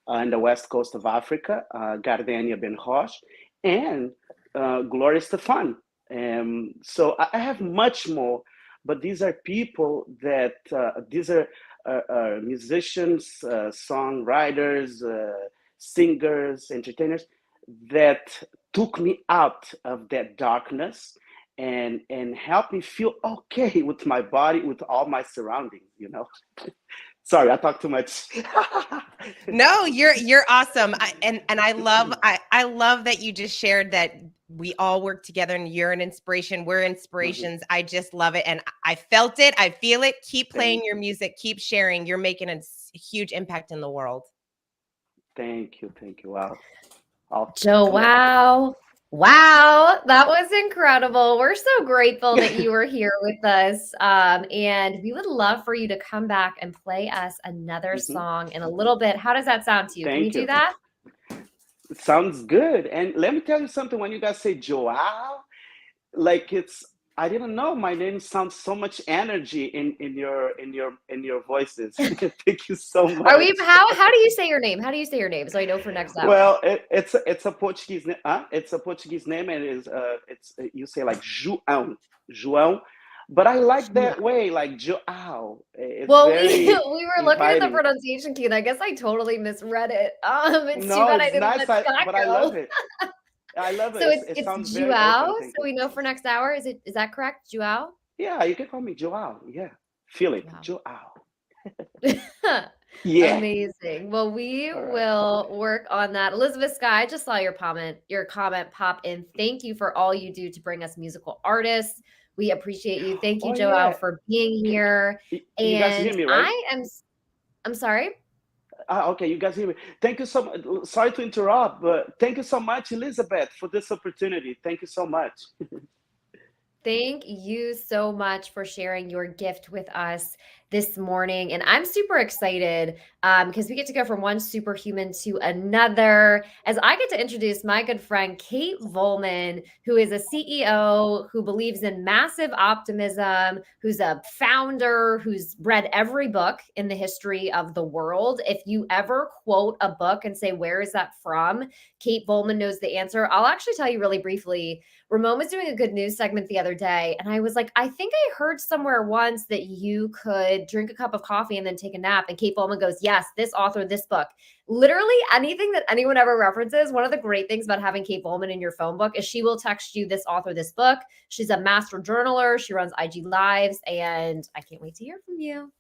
in the west coast of Africa, Gardenia Ben Roche, and Gloria Stefan. So I have much more, but these are people that, these are musicians, songwriters, singers, entertainers that took me out of that darkness and helped me feel okay with my body, with all my surroundings, Sorry, I talk too much. No, you're awesome. I love that you just shared that we all work together and you're an inspiration. We're inspirations. I just love it. And I felt it. I feel it. Keep playing your music. Keep sharing. You're making a huge impact in the world. Thank you. Wow. Joe, wow. Wow, that was incredible. We're so grateful that you were here with us. And we would love for you to come back and play us another song in a little bit. How does that sound to you? Can you do that? It sounds good. And let me tell you something, when you guys say Joao, like I didn't know my name sounds so much energy in your voices. Thank you so much. How do you say your name? How do you say your name so I know for next hour? Well, it's a Portuguese name. It's a Portuguese name, and you say like João. But I like that way, like Joao. We were looking at the pronunciation key, and I guess I totally misread it. It's too bad I didn't let Scott but I love it. I love it. So it sounds Joao. So we know for next hour. Is that correct, Joao? Yeah, you can call me Joao. Yeah, feel it, Joao. Yeah. Amazing. Well, we will work on that. Elizabeth Sky, I just saw your comment pop in. Thank you for all you do to bring us musical artists. We appreciate you. Thank you, Oh Joelle, yeah. for being here. You guys hear And me, right? I'm sorry. Okay, you guys hear me. Thank you so much. Sorry to interrupt, but thank you so much, Elizabeth, for this opportunity. Thank you so much. Thank you so much for sharing your gift with us this morning. And I'm super excited because we get to go from one superhuman to another as I get to introduce my good friend, Kate Volman, who is a CEO who believes in massive optimism, who's a founder, who's read every book in the history of the world. If you ever quote a book and say, where is that from? Kate Volman knows the answer. I'll actually tell you really briefly. Ramon was doing a good news segment the other day, and I was like, I think I heard somewhere once that you could drink a cup of coffee and then take a nap. And Kate Bowman goes, yes, this author, this book. Literally anything that anyone ever references. One of the great things about having Kate Bowman in your phone book is she will text you this author, this book. She's a master journaler. She runs IG Lives, and I can't wait to hear from you.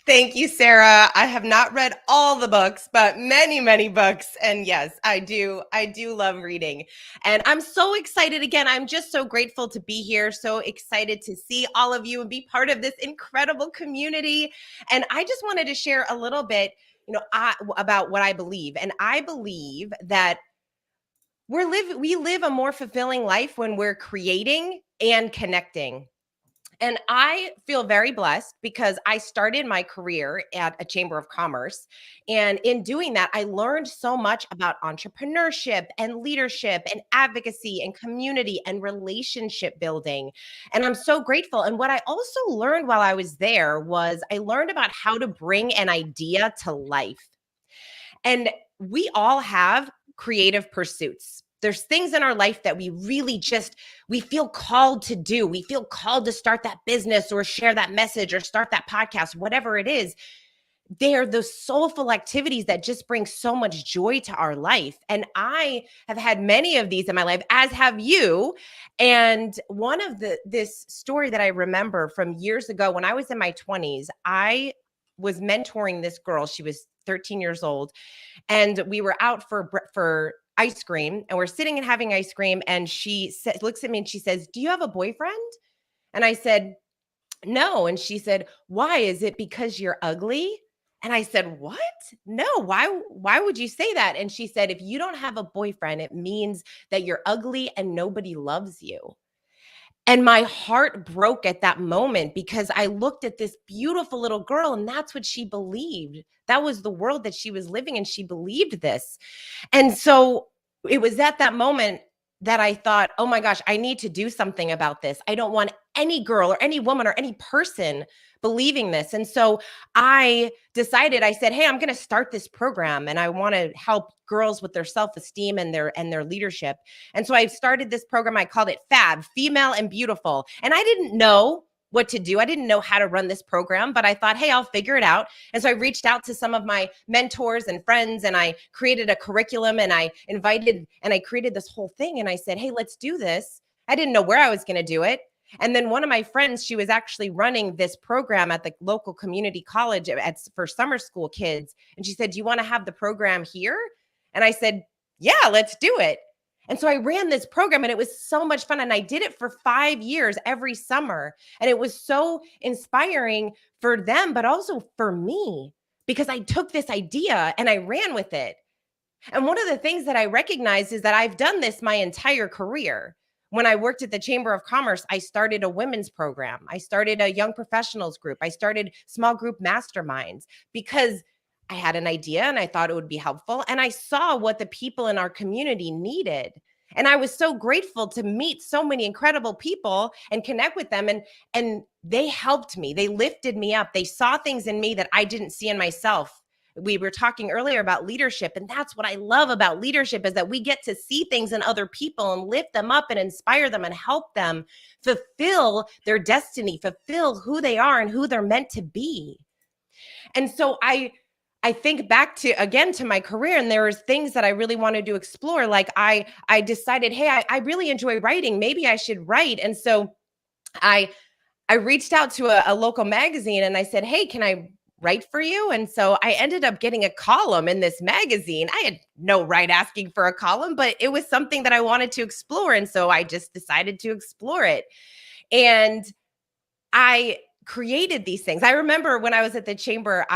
Thank you, Sarah. I have not read all the books, but many, many books. And yes, I do love reading. And I'm so excited again. I'm just so grateful to be here. So excited to see all of you and be part of this incredible community. And I just wanted to share a little bit, about what I believe. And I believe that we live a more fulfilling life when we're creating and connecting. And I feel very blessed because I started my career at a chamber of commerce. And in doing that, I learned so much about entrepreneurship and leadership and advocacy and community and relationship building. And I'm so grateful. And what I also learned while I was there was I learned about how to bring an idea to life. And we all have creative pursuits. There's things in our life that we really we feel called to do. We feel called to start that business or share that message or start that podcast, whatever it is. They're the soulful activities that just bring so much joy to our life. And I have had many of these in my life, as have you. And one of this story that I remember from years ago when I was in my 20s, I was mentoring this girl. She was 13 years old. And we were out for ice cream, and we're sitting and having ice cream. And she looks at me and she says, "Do you have a boyfriend?" And I said, "No." And she said, "Why? Is it because you're ugly?" And I said, "What? No, why would you say that?" And she said, "If you don't have a boyfriend, it means that you're ugly and nobody loves you." And my heart broke at that moment because I looked at this beautiful little girl and that's what she believed. That was the world that she was living in. She believed this. And so it was at that moment that I thought, oh my gosh, I need to do something about this. I don't want any girl or any woman or any person believing this. And so I decided, I said, hey, I'm going to start this program and I want to help girls with their self-esteem and their leadership. And so I started this program. I called it FAB, Female and Beautiful. And I didn't know what to do. I didn't know how to run this program, but I thought, hey, I'll figure it out. And so I reached out to some of my mentors and friends and I created a curriculum and I created this whole thing. And I said, hey, let's do this. I didn't know where I was going to do it. And then one of my friends, she was actually running this program at the local community college for summer school kids. And she said, do you want to have the program here? And I said, yeah, let's do it. And so I ran this program and it was so much fun. And I did it for 5 years every summer. And it was so inspiring for them, but also for me, because I took this idea and I ran with it. And one of the things that I recognize is that I've done this my entire career. When I worked at the Chamber of Commerce, I started a women's program. I started a young professionals group. I started small group masterminds because I had an idea and I thought it would be helpful. And I saw what the people in our community needed. And I was so grateful to meet so many incredible people and connect with them. And they helped me. They lifted me up. They saw things in me that I didn't see in myself. We were talking earlier about leadership, and that's what I love about leadership is that we get to see things in other people and lift them up and inspire them and help them fulfill their destiny, fulfill who they are and who they're meant to be. And so I think back to my career, and there was things that I really wanted to explore. Like I decided, hey, I really enjoy writing. Maybe I should write. And so I reached out to a local magazine and I said, hey, can I right for you? And so I ended up getting a column in this magazine. I had no right asking for a column, but it was something that I wanted to explore. And so I just decided to explore it. And I created these things. I remember when I was at the chamber,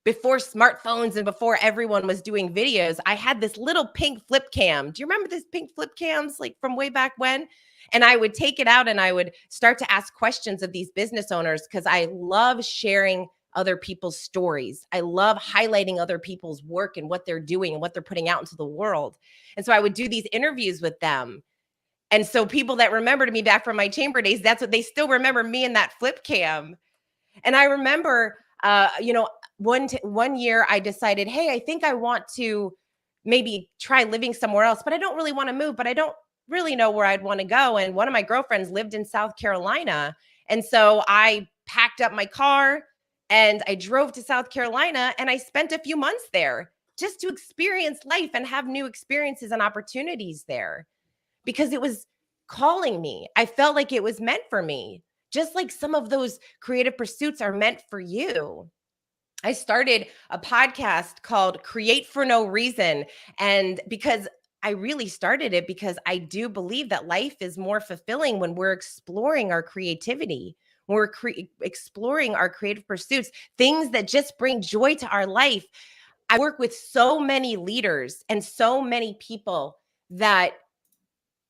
before smartphones and before everyone was doing videos, I had this little pink flip cam. Do you remember this pink flip cams like from way back when? And I would take it out and I would start to ask questions of these business owners because I love sharing other people's stories. I love highlighting other people's work and what they're doing and what they're putting out into the world. And so I would do these interviews with them. And so people that remembered me back from my chamber days, that's what they still remember, me in that flip cam. And I remember, one year I decided, hey, I think I want to maybe try living somewhere else, but I don't really want to move, but I don't really know where I'd want to go. And one of my girlfriends lived in South Carolina. And so I packed up my car and I drove to South Carolina and I spent a few months there just to experience life and have new experiences and opportunities there because it was calling me. I felt like it was meant for me, just like some of those creative pursuits are meant for you. I started a podcast called Create for No Reason. And because I really started it because I do believe that life is more fulfilling when we're exploring our creativity, when we're exploring our creative pursuits, things that just bring joy to our life. I work with so many leaders and so many people that,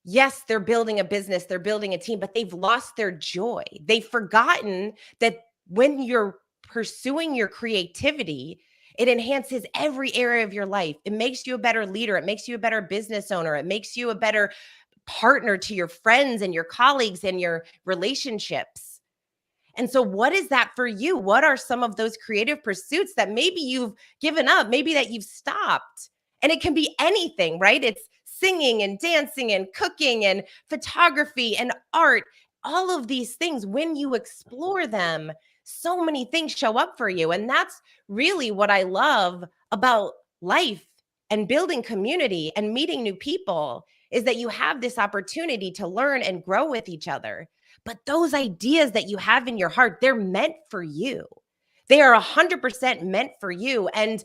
yes, they're building a business, they're building a team, but they've lost their joy. They've forgotten that when you're pursuing your creativity, it enhances every area of your life. It makes you a better leader. It makes you a better business owner. It makes you a better partner to your friends and your colleagues and your relationships. And so what is that for you? What are some of those creative pursuits that maybe you've given up, maybe that you've stopped? And it can be anything, right? It's singing and dancing and cooking and photography and art. All of these things, when you explore them, so many things show up for you. And that's really what I love about life and building community and meeting new people is that you have this opportunity to learn and grow with each other. But those ideas that you have in your heart, they're meant for you. They are 100% meant for you. And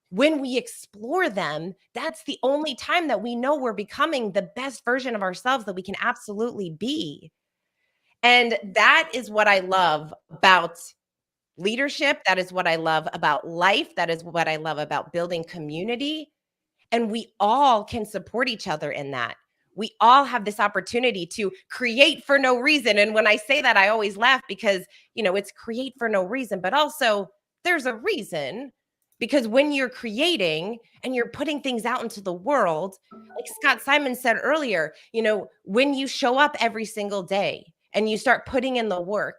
when we explore them, that's the only time that we know we're becoming the best version of ourselves that we can absolutely be. And that is what I love about leadership. That is what I love about life. That is what I love about building community. And we all can support each other in that. We all have this opportunity to create for no reason. And when I say that, I always laugh because, it's create for no reason, but also there's a reason. Because when you're creating and you're putting things out into the world, like Scott Simon said earlier, when you show up every single day and you start putting in the work,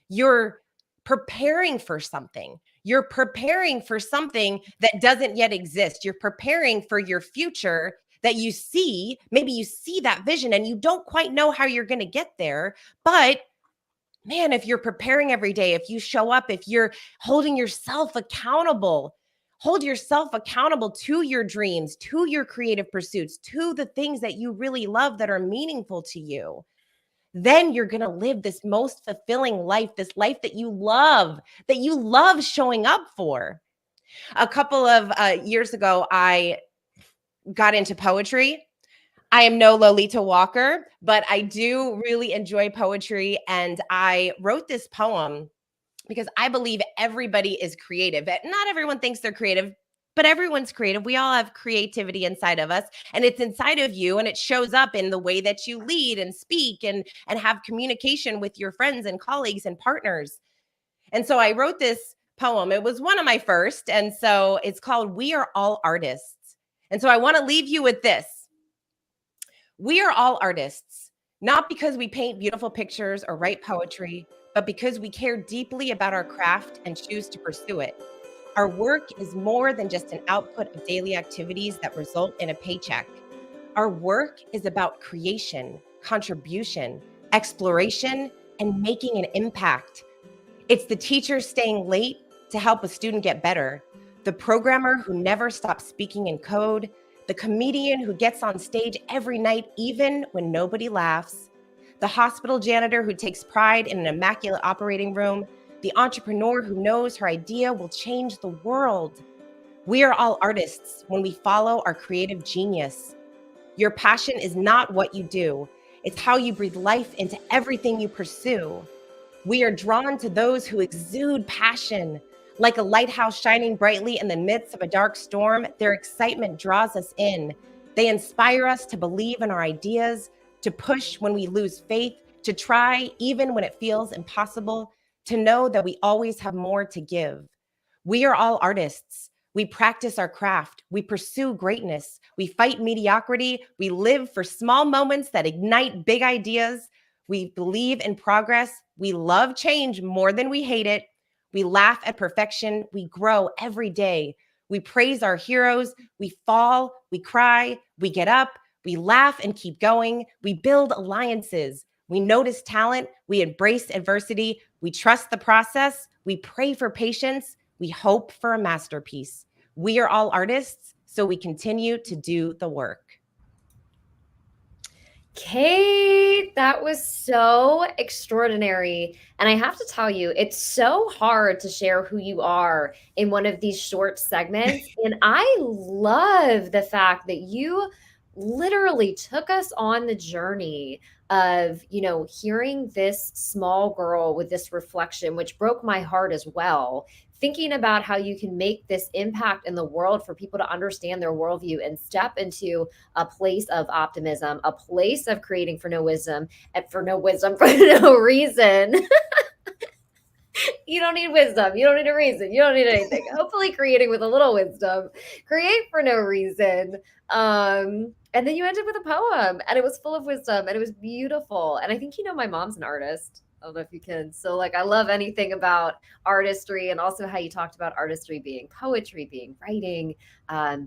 you're preparing for something. You're preparing for something that doesn't yet exist. You're preparing for your future that you see. Maybe you see that vision and you don't quite know how you're going to get there, but man, if you're preparing every day, if you show up, if you're holding yourself accountable, hold yourself accountable to your dreams, to your creative pursuits, to the things that you really love that are meaningful to you, then you're going to live this most fulfilling life, this life that you love showing up for. A couple of years ago, I got into poetry. I am no Lolita Walker, but I do really enjoy poetry. And I wrote this poem because I believe everybody is creative. Not everyone thinks they're creative, but everyone's creative. We all have creativity inside of us, and it's inside of you, and it shows up in the way that you lead and speak and have communication with your friends and colleagues and partners. And so I wrote this poem. It was one of my first, and so it's called We Are All Artists. And so I want to leave you with this. We are all artists, not because we paint beautiful pictures or write poetry, but because we care deeply about our craft and choose to pursue it. Our work is more than just an output of daily activities that result in a paycheck. Our work is about creation, contribution, exploration, and making an impact. It's the teacher staying late to help a student get better, the programmer who never stops speaking in code, the comedian who gets on stage every night even when nobody laughs, the hospital janitor who takes pride in an immaculate operating room, the entrepreneur who knows her idea will change the world. We are all artists when we follow our creative genius. Your passion is not what you do, it's how you breathe life into everything you pursue. We are drawn to those who exude passion. Like a lighthouse shining brightly in the midst of a dark storm, their excitement draws us in. They inspire us to believe in our ideas, to push when we lose faith, to try even when it feels impossible, to know that we always have more to give. We are all artists. We practice our craft. We pursue greatness. We fight mediocrity. We live for small moments that ignite big ideas. We believe in progress. We love change more than we hate it. We laugh at perfection. We grow every day. We praise our heroes. We fall. We cry. We get up. We laugh and keep going. We build alliances. We notice talent. We embrace adversity. We trust the process. We pray for patience. We hope for a masterpiece. We are all artists, so we continue to do the work. Kate, that was so extraordinary. And I have to tell you, it's so hard to share who you are in one of these short segments. And I love the fact that you literally took us on the journey of, hearing this small girl with this reflection, which broke my heart as well, thinking about how you can make this impact in the world for people to understand their worldview and step into a place of optimism, a place of creating for no wisdom, and for no reason. You don't need wisdom. You don't need a reason. You don't need anything. Hopefully creating with a little wisdom. Create for no reason. And then you ended with a poem, and it was full of wisdom, and it was beautiful. And I think, my mom's an artist. I don't know if you can. So I love anything about artistry, and also how you talked about artistry being poetry, being writing,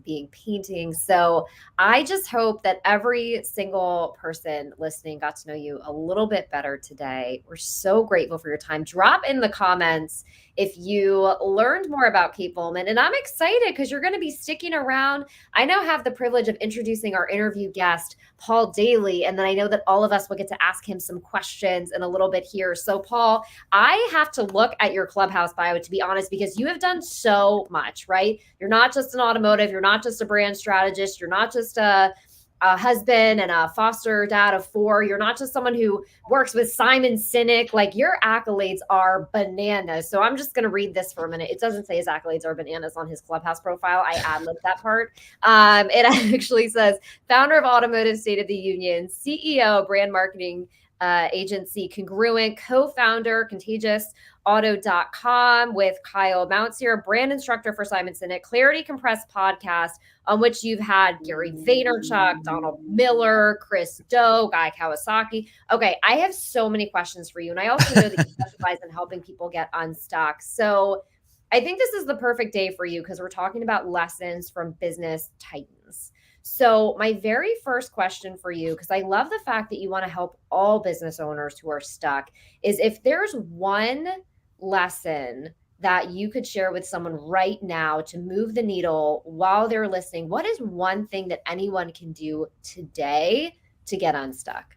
being painting. So I just hope that every single person listening got to know you a little bit better today. We're so grateful for your time. Drop in the comments if you learned more about Kate Bowman. And I'm excited because you're going to be sticking around. I now have the privilege of introducing our interview guest, Paul Daly. And then I know that all of us will get to ask him some questions in a little bit here. So Paul, I have to look at your Clubhouse bio, to be honest, because you have done so much, right? You're not just an automotive. You're not just a brand strategist. You're not just a husband and a foster dad of 4. You're not just someone who works with Simon Sinek. Your accolades are bananas. So I'm just going to read this for a minute. It doesn't say his accolades are bananas on his Clubhouse profile. I ad-libbed that part. It actually says founder of Automotive State of the Union, CEO, brand marketing agency Congruent, co-founder ContagiousAuto.com with Kyle Meltzer, brand instructor for Simon Sinek, Clarity Compressed podcast, on which you've had Gary Vaynerchuk, Donald Miller, Chris Do, Guy Kawasaki. Okay, I have so many questions for you. And I also know that you specialize in helping people get unstuck. So I think this is the perfect day for you because we're talking about lessons from business titans. So my very first question for you, because I love the fact that you want to help all business owners who are stuck, is if there's one lesson that you could share with someone right now to move the needle while they're listening, what is one thing that anyone can do today to get unstuck?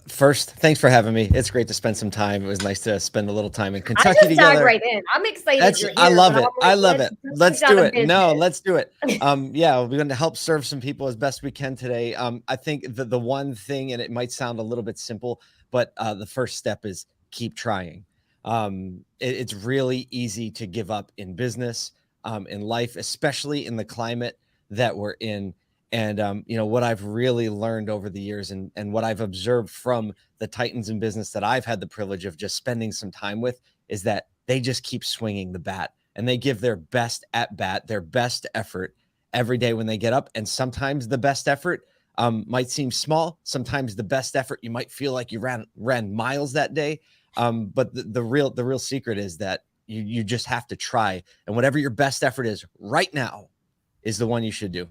First, thanks for having me. It's great to spend some time. It was nice to spend a little time in Kentucky I just together. dug right in. I'm excited. You're here, I love but it. I'm like, I love it. Let's do it. No, business. let's do it. Yeah, we're going to help serve some people as best we can today. I think the one thing, and it might sound a little bit simple, but the first step is keep trying. It's really easy to give up in business, in life, especially in the climate that we're in. And, what I've really learned over the years and what I've observed from the titans in business that I've had the privilege of just spending some time with is that they just keep swinging the bat and they give their best at bat, their best effort every day when they get up. And sometimes the best effort might seem small. Sometimes the best effort, you might feel like you ran miles that day. But the real secret is that you just have to try. And whatever your best effort is right now is the one you should do.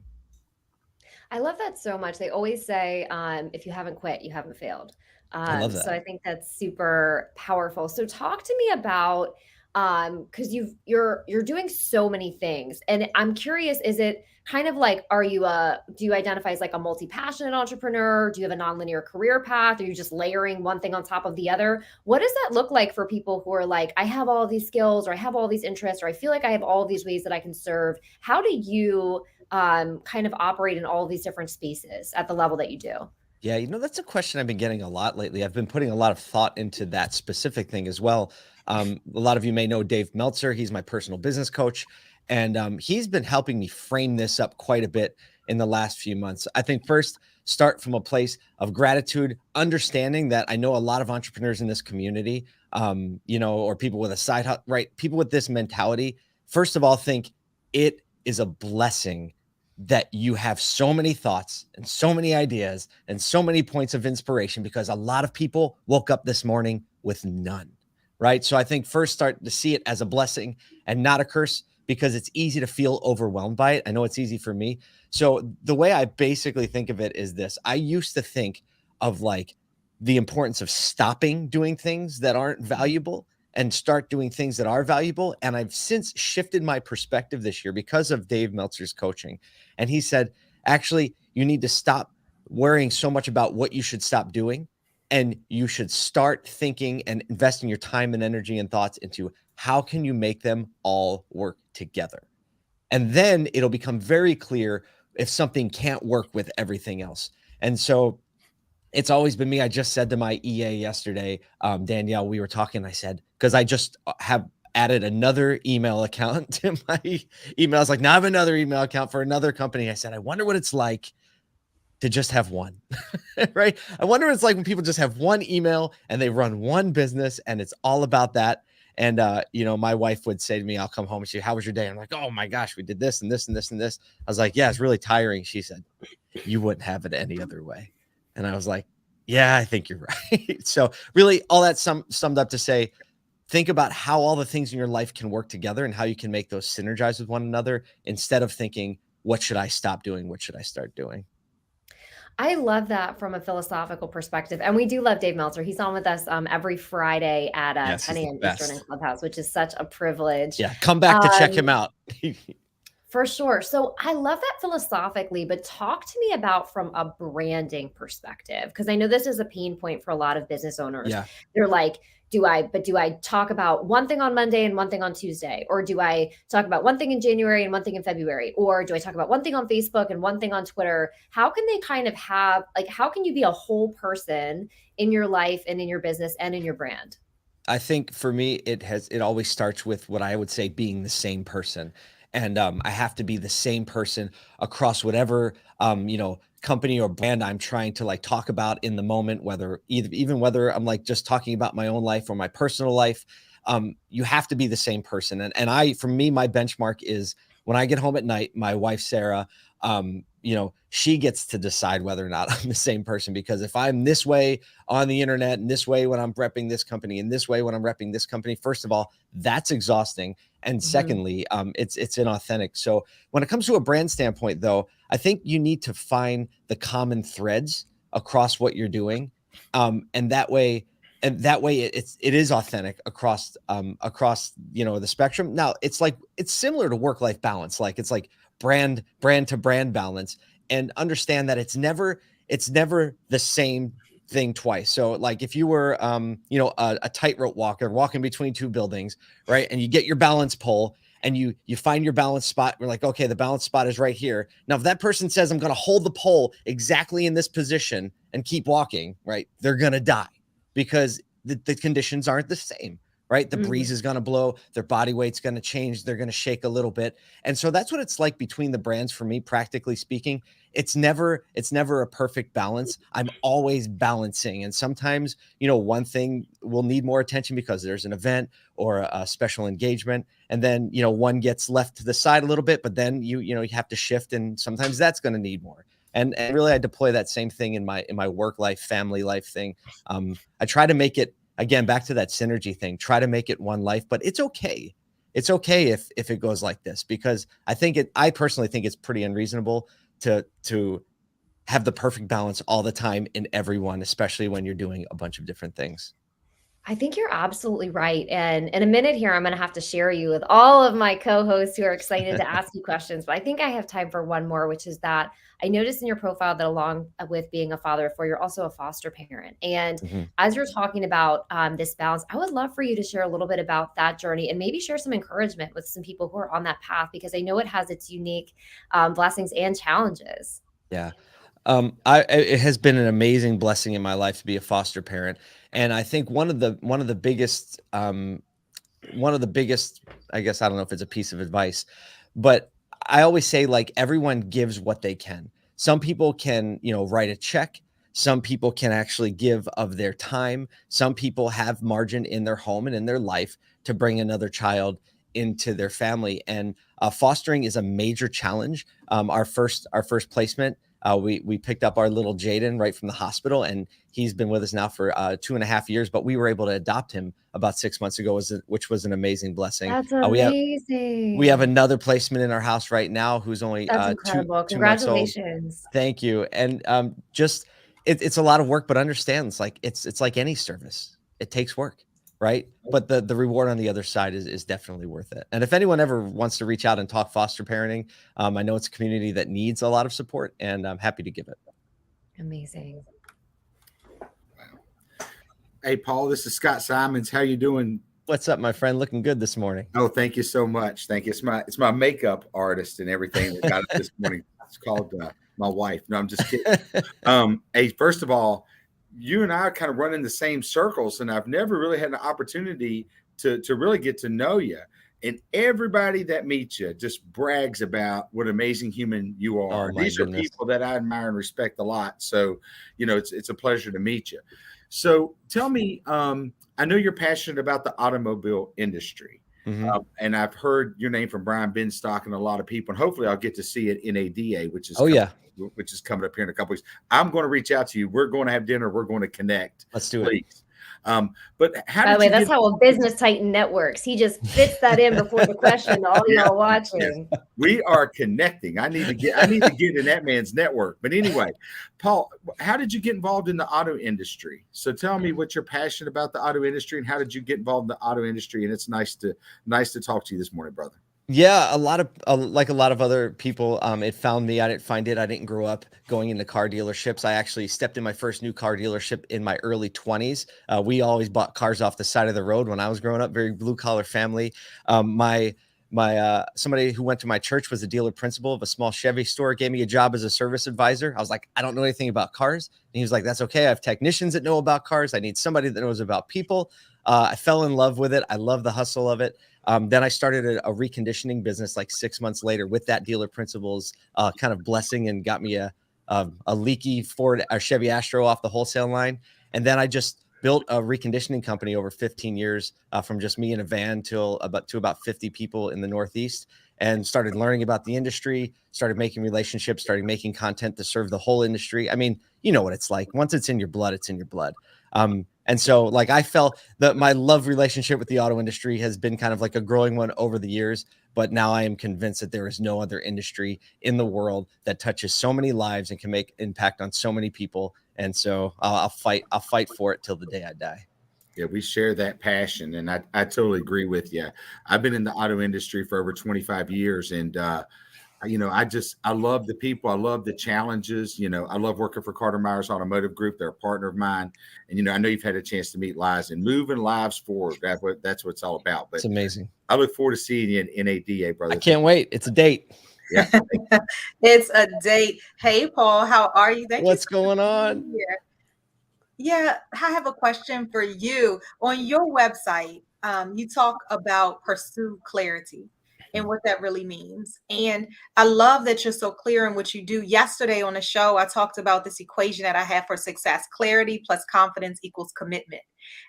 I love that so much. They always say, if you haven't quit, you haven't failed. I love that. So I think that's super powerful. So talk to me about because you're doing so many things, and I'm curious, is it kind of like, do you identify as like a multi-passionate entrepreneur? Do you have a nonlinear career path? Are you just layering one thing on top of the other? What does that look like for people who are like, I have all of these skills, or I have all these interests, or I feel like I have all of these ways that I can serve? How do you kind of operate in all of these different spaces at the level that you do? Yeah, that's a question I've been getting a lot lately. I've been putting a lot of thought into that specific thing as well. A lot of you may know Dave Meltzer. He's my personal business coach, and he's been helping me frame this up quite a bit in the last few months. I think first, start from a place of gratitude, understanding that I know a lot of entrepreneurs in this community, or people with a side hustle, right? People with this mentality, first of all, think it is a blessing that you have so many thoughts and so many ideas and so many points of inspiration, because a lot of people woke up this morning with none, right? So I think first, start to see it as a blessing and not a curse, because it's easy to feel overwhelmed by it. I know it's easy for me. So the way I basically think of it is this: I used to think of like the importance of stopping doing things that aren't valuable and start doing things that are valuable. And I've since shifted my perspective this year because of Dave Meltzer's coaching. And he said, actually, you need to stop worrying so much about what you should stop doing. And you should start thinking and investing your time and energy and thoughts into how can you make them all work together? And then it'll become very clear if something can't work with everything else. And so it's always been me. I just said to my EA yesterday, Danielle, we were talking, I said, because I just have added another email account to my emails. Like, now I have another email account for another company. I said, I wonder what it's like to just have one, right? I wonder what it's like when people just have one email and they run one business and it's all about that. And, my wife would say to me, I'll come home and she, how was your day? I'm like, oh my gosh, we did this and this and this and this. I was like, yeah, it's really tiring. She said, you wouldn't have it any other way. And I was like, yeah, I think you're right. So really all that summed up to say, think about how all the things in your life can work together and how you can make those synergize with one another, instead of thinking, what should I stop doing? What should I start doing? I love that from a philosophical perspective. And we do love Dave Meltzer. He's on with us every Friday at Yes, 10 he's the a.m. best. Eastern in Clubhouse, which is such a privilege. Yeah, come back to check him out. For sure. So I love that philosophically, but talk to me about from a branding perspective, because I know this is a pain point for a lot of business owners. Yeah. They're like, do I talk about one thing on Monday and one thing on Tuesday? Or do I talk about one thing in January and one thing in February? Or do I talk about one thing on Facebook and one thing on Twitter? How can they kind of have, like, how can you be a whole person in your life and in your business and in your brand? I think for me, it always starts with what I would say being the same person. And I have to be the same person across whatever, company or brand I'm trying to like talk about in the moment, even whether I'm like just talking about my own life or my personal life. You have to be the same person. And for me, my benchmark is when I get home at night, my wife, Sarah, she gets to decide whether or not I'm the same person, because if I'm this way on the internet and this way when I'm repping this company and this way when I'm repping this company, first of all, that's exhausting. And secondly, it's inauthentic. So when it comes to a brand standpoint, though, I think you need to find the common threads across what you're doing. And that way it is authentic across the spectrum. Now it's similar to work-life balance. Like it's like brand to brand balance, and understand that it's never the same thing twice. So like if you were a tightrope walker walking between two buildings, right, and you get your balance pole and you find your balance spot, we're like, okay, the balance spot is right here. Now if that person says I'm going to hold the pole exactly in this position and keep walking, right, they're going to die, because the conditions aren't the same, right? The breeze is going to blow, their body weight's going to change, they're going to shake a little bit. And so that's what it's like between the brands for me, practically speaking. It's never a perfect balance. I'm always balancing. And sometimes, one thing will need more attention because there's an event or a special engagement. And then, one gets left to the side a little bit, but then you have to shift. And sometimes that's going to need more. And really, I deploy that same thing in my work life, family life thing. I try to make it, again, back to that synergy thing, try to make it one life, but it's okay. It's okay if it goes like this, because I personally think it's pretty unreasonable to have the perfect balance all the time in everyone, especially when you're doing a bunch of different things. I think you're absolutely right. And in a minute here, I'm going to have to share you with all of my co-hosts who are excited to ask you questions. But I think I have time for one more, which is that I noticed in your profile that along with being a father of four, you're also a foster parent. And Mhm. as you're talking about this balance, I would love for you to share a little bit about that journey and maybe share some encouragement with some people who are on that path, because I know it has its unique blessings and challenges. Yeah. It has been an amazing blessing in my life to be a foster parent. And I think one of the biggest, I guess, I don't know if it's a piece of advice, but I always say, like, everyone gives what they can. Some people can, write a check. Some people can actually give of their time. Some people have margin in their home and in their life to bring another child into their family. And fostering is a major challenge. Our first placement, we picked up our little Jaden right from the hospital, and he's been with us now for 2.5 years. But we were able to adopt him about 6 months ago, which was an amazing blessing. That's We have amazing. another placement in our house right now who's only That's two incredible. 2 months old. Congratulations. Thank you. And just it's a lot of work, but understand it's like any service. It takes work, right? But the reward on the other side is definitely worth it. And if anyone ever wants to reach out and talk foster parenting, I know it's a community that needs a lot of support, and I'm happy to give it. Amazing. Hey, Paul, this is Scott Simons. How you doing? What's up, my friend? Looking good this morning. Oh, thank you so much. Thank you. It's my makeup artist and everything that got it this morning. It's called my wife. No, I'm just kidding. Hey, first of all, you and I kind of run in the same circles, and I've never really had an opportunity to really get to know you. And everybody that meets you just brags about what amazing human you are. Oh, my These goodness. are people that I admire and respect a lot. So, it's a pleasure to meet you. So tell me, I know you're passionate about the automobile industry. Mhm. And I've heard your name from Brian Benstock and a lot of people, and hopefully I'll get to see it in ADA, which is coming up here in a couple weeks. I'm going to reach out to you. We're going to have dinner. We're going to connect. Let's do it. Please. But how By the did way, you that's get? how a business titan networks. He just fits that in before the question. All Yeah. y'all watching. We are connecting. I need to get in that man's network. But anyway, Paul, how did you get involved in the auto industry? So tell me what you're passionate about the auto industry, and how did you get involved in the auto industry? And it's nice to talk to you this morning, brother. Yeah, like a lot of other people, it found me. I didn't find it. I didn't grow up going into car dealerships. I actually stepped in my first new car dealership in my early 20s. We always bought cars off the side of the road when I was growing up. Very blue collar family. My somebody who went to my church was a dealer principal of a small Chevy store, gave me a job as a service advisor. I was like, I don't know anything about cars. And he was like, that's okay. I have technicians that know about cars. I need somebody that knows about people. I fell in love with it. I love the hustle of it. Then I started a reconditioning business like 6 months later with that dealer principal's kind of blessing, and got me a leaky Ford or Chevy Astro off the wholesale line. And then I just built a reconditioning company over 15 years from just me in a van to about 50 people in the Northeast, and started learning about the industry, started making relationships, started making content to serve the whole industry. I mean, you know what it's like. Once it's in your blood, it's in your blood. And so, like, I felt that my love relationship with the auto industry has been kind of like a growing one over the years. But now I am convinced that there is no other industry in the world that touches so many lives and can make impact on so many people. And so I'll fight for it till the day I die. Yeah, we share that passion, and I totally agree with you. I've been in the auto industry for over 25 years, and I love the people. I love the challenges. I love working for Carter Myers Automotive Group. They're a partner of mine. And, I know you've had a chance to meet Liza, and moving lives forward. That's what it's all about. But It's amazing. I look forward to seeing you in NADA, brother. I can't wait. It's a date. Yeah. It's a date. Hey, Paul, how are you? What's going on? Here. Yeah, I have a question for you. On your website, you talk about pursue clarity and what that really means. And I love that you're so clear in what you do. Yesterday on the show, I talked about this equation that I have for success: clarity plus confidence equals commitment.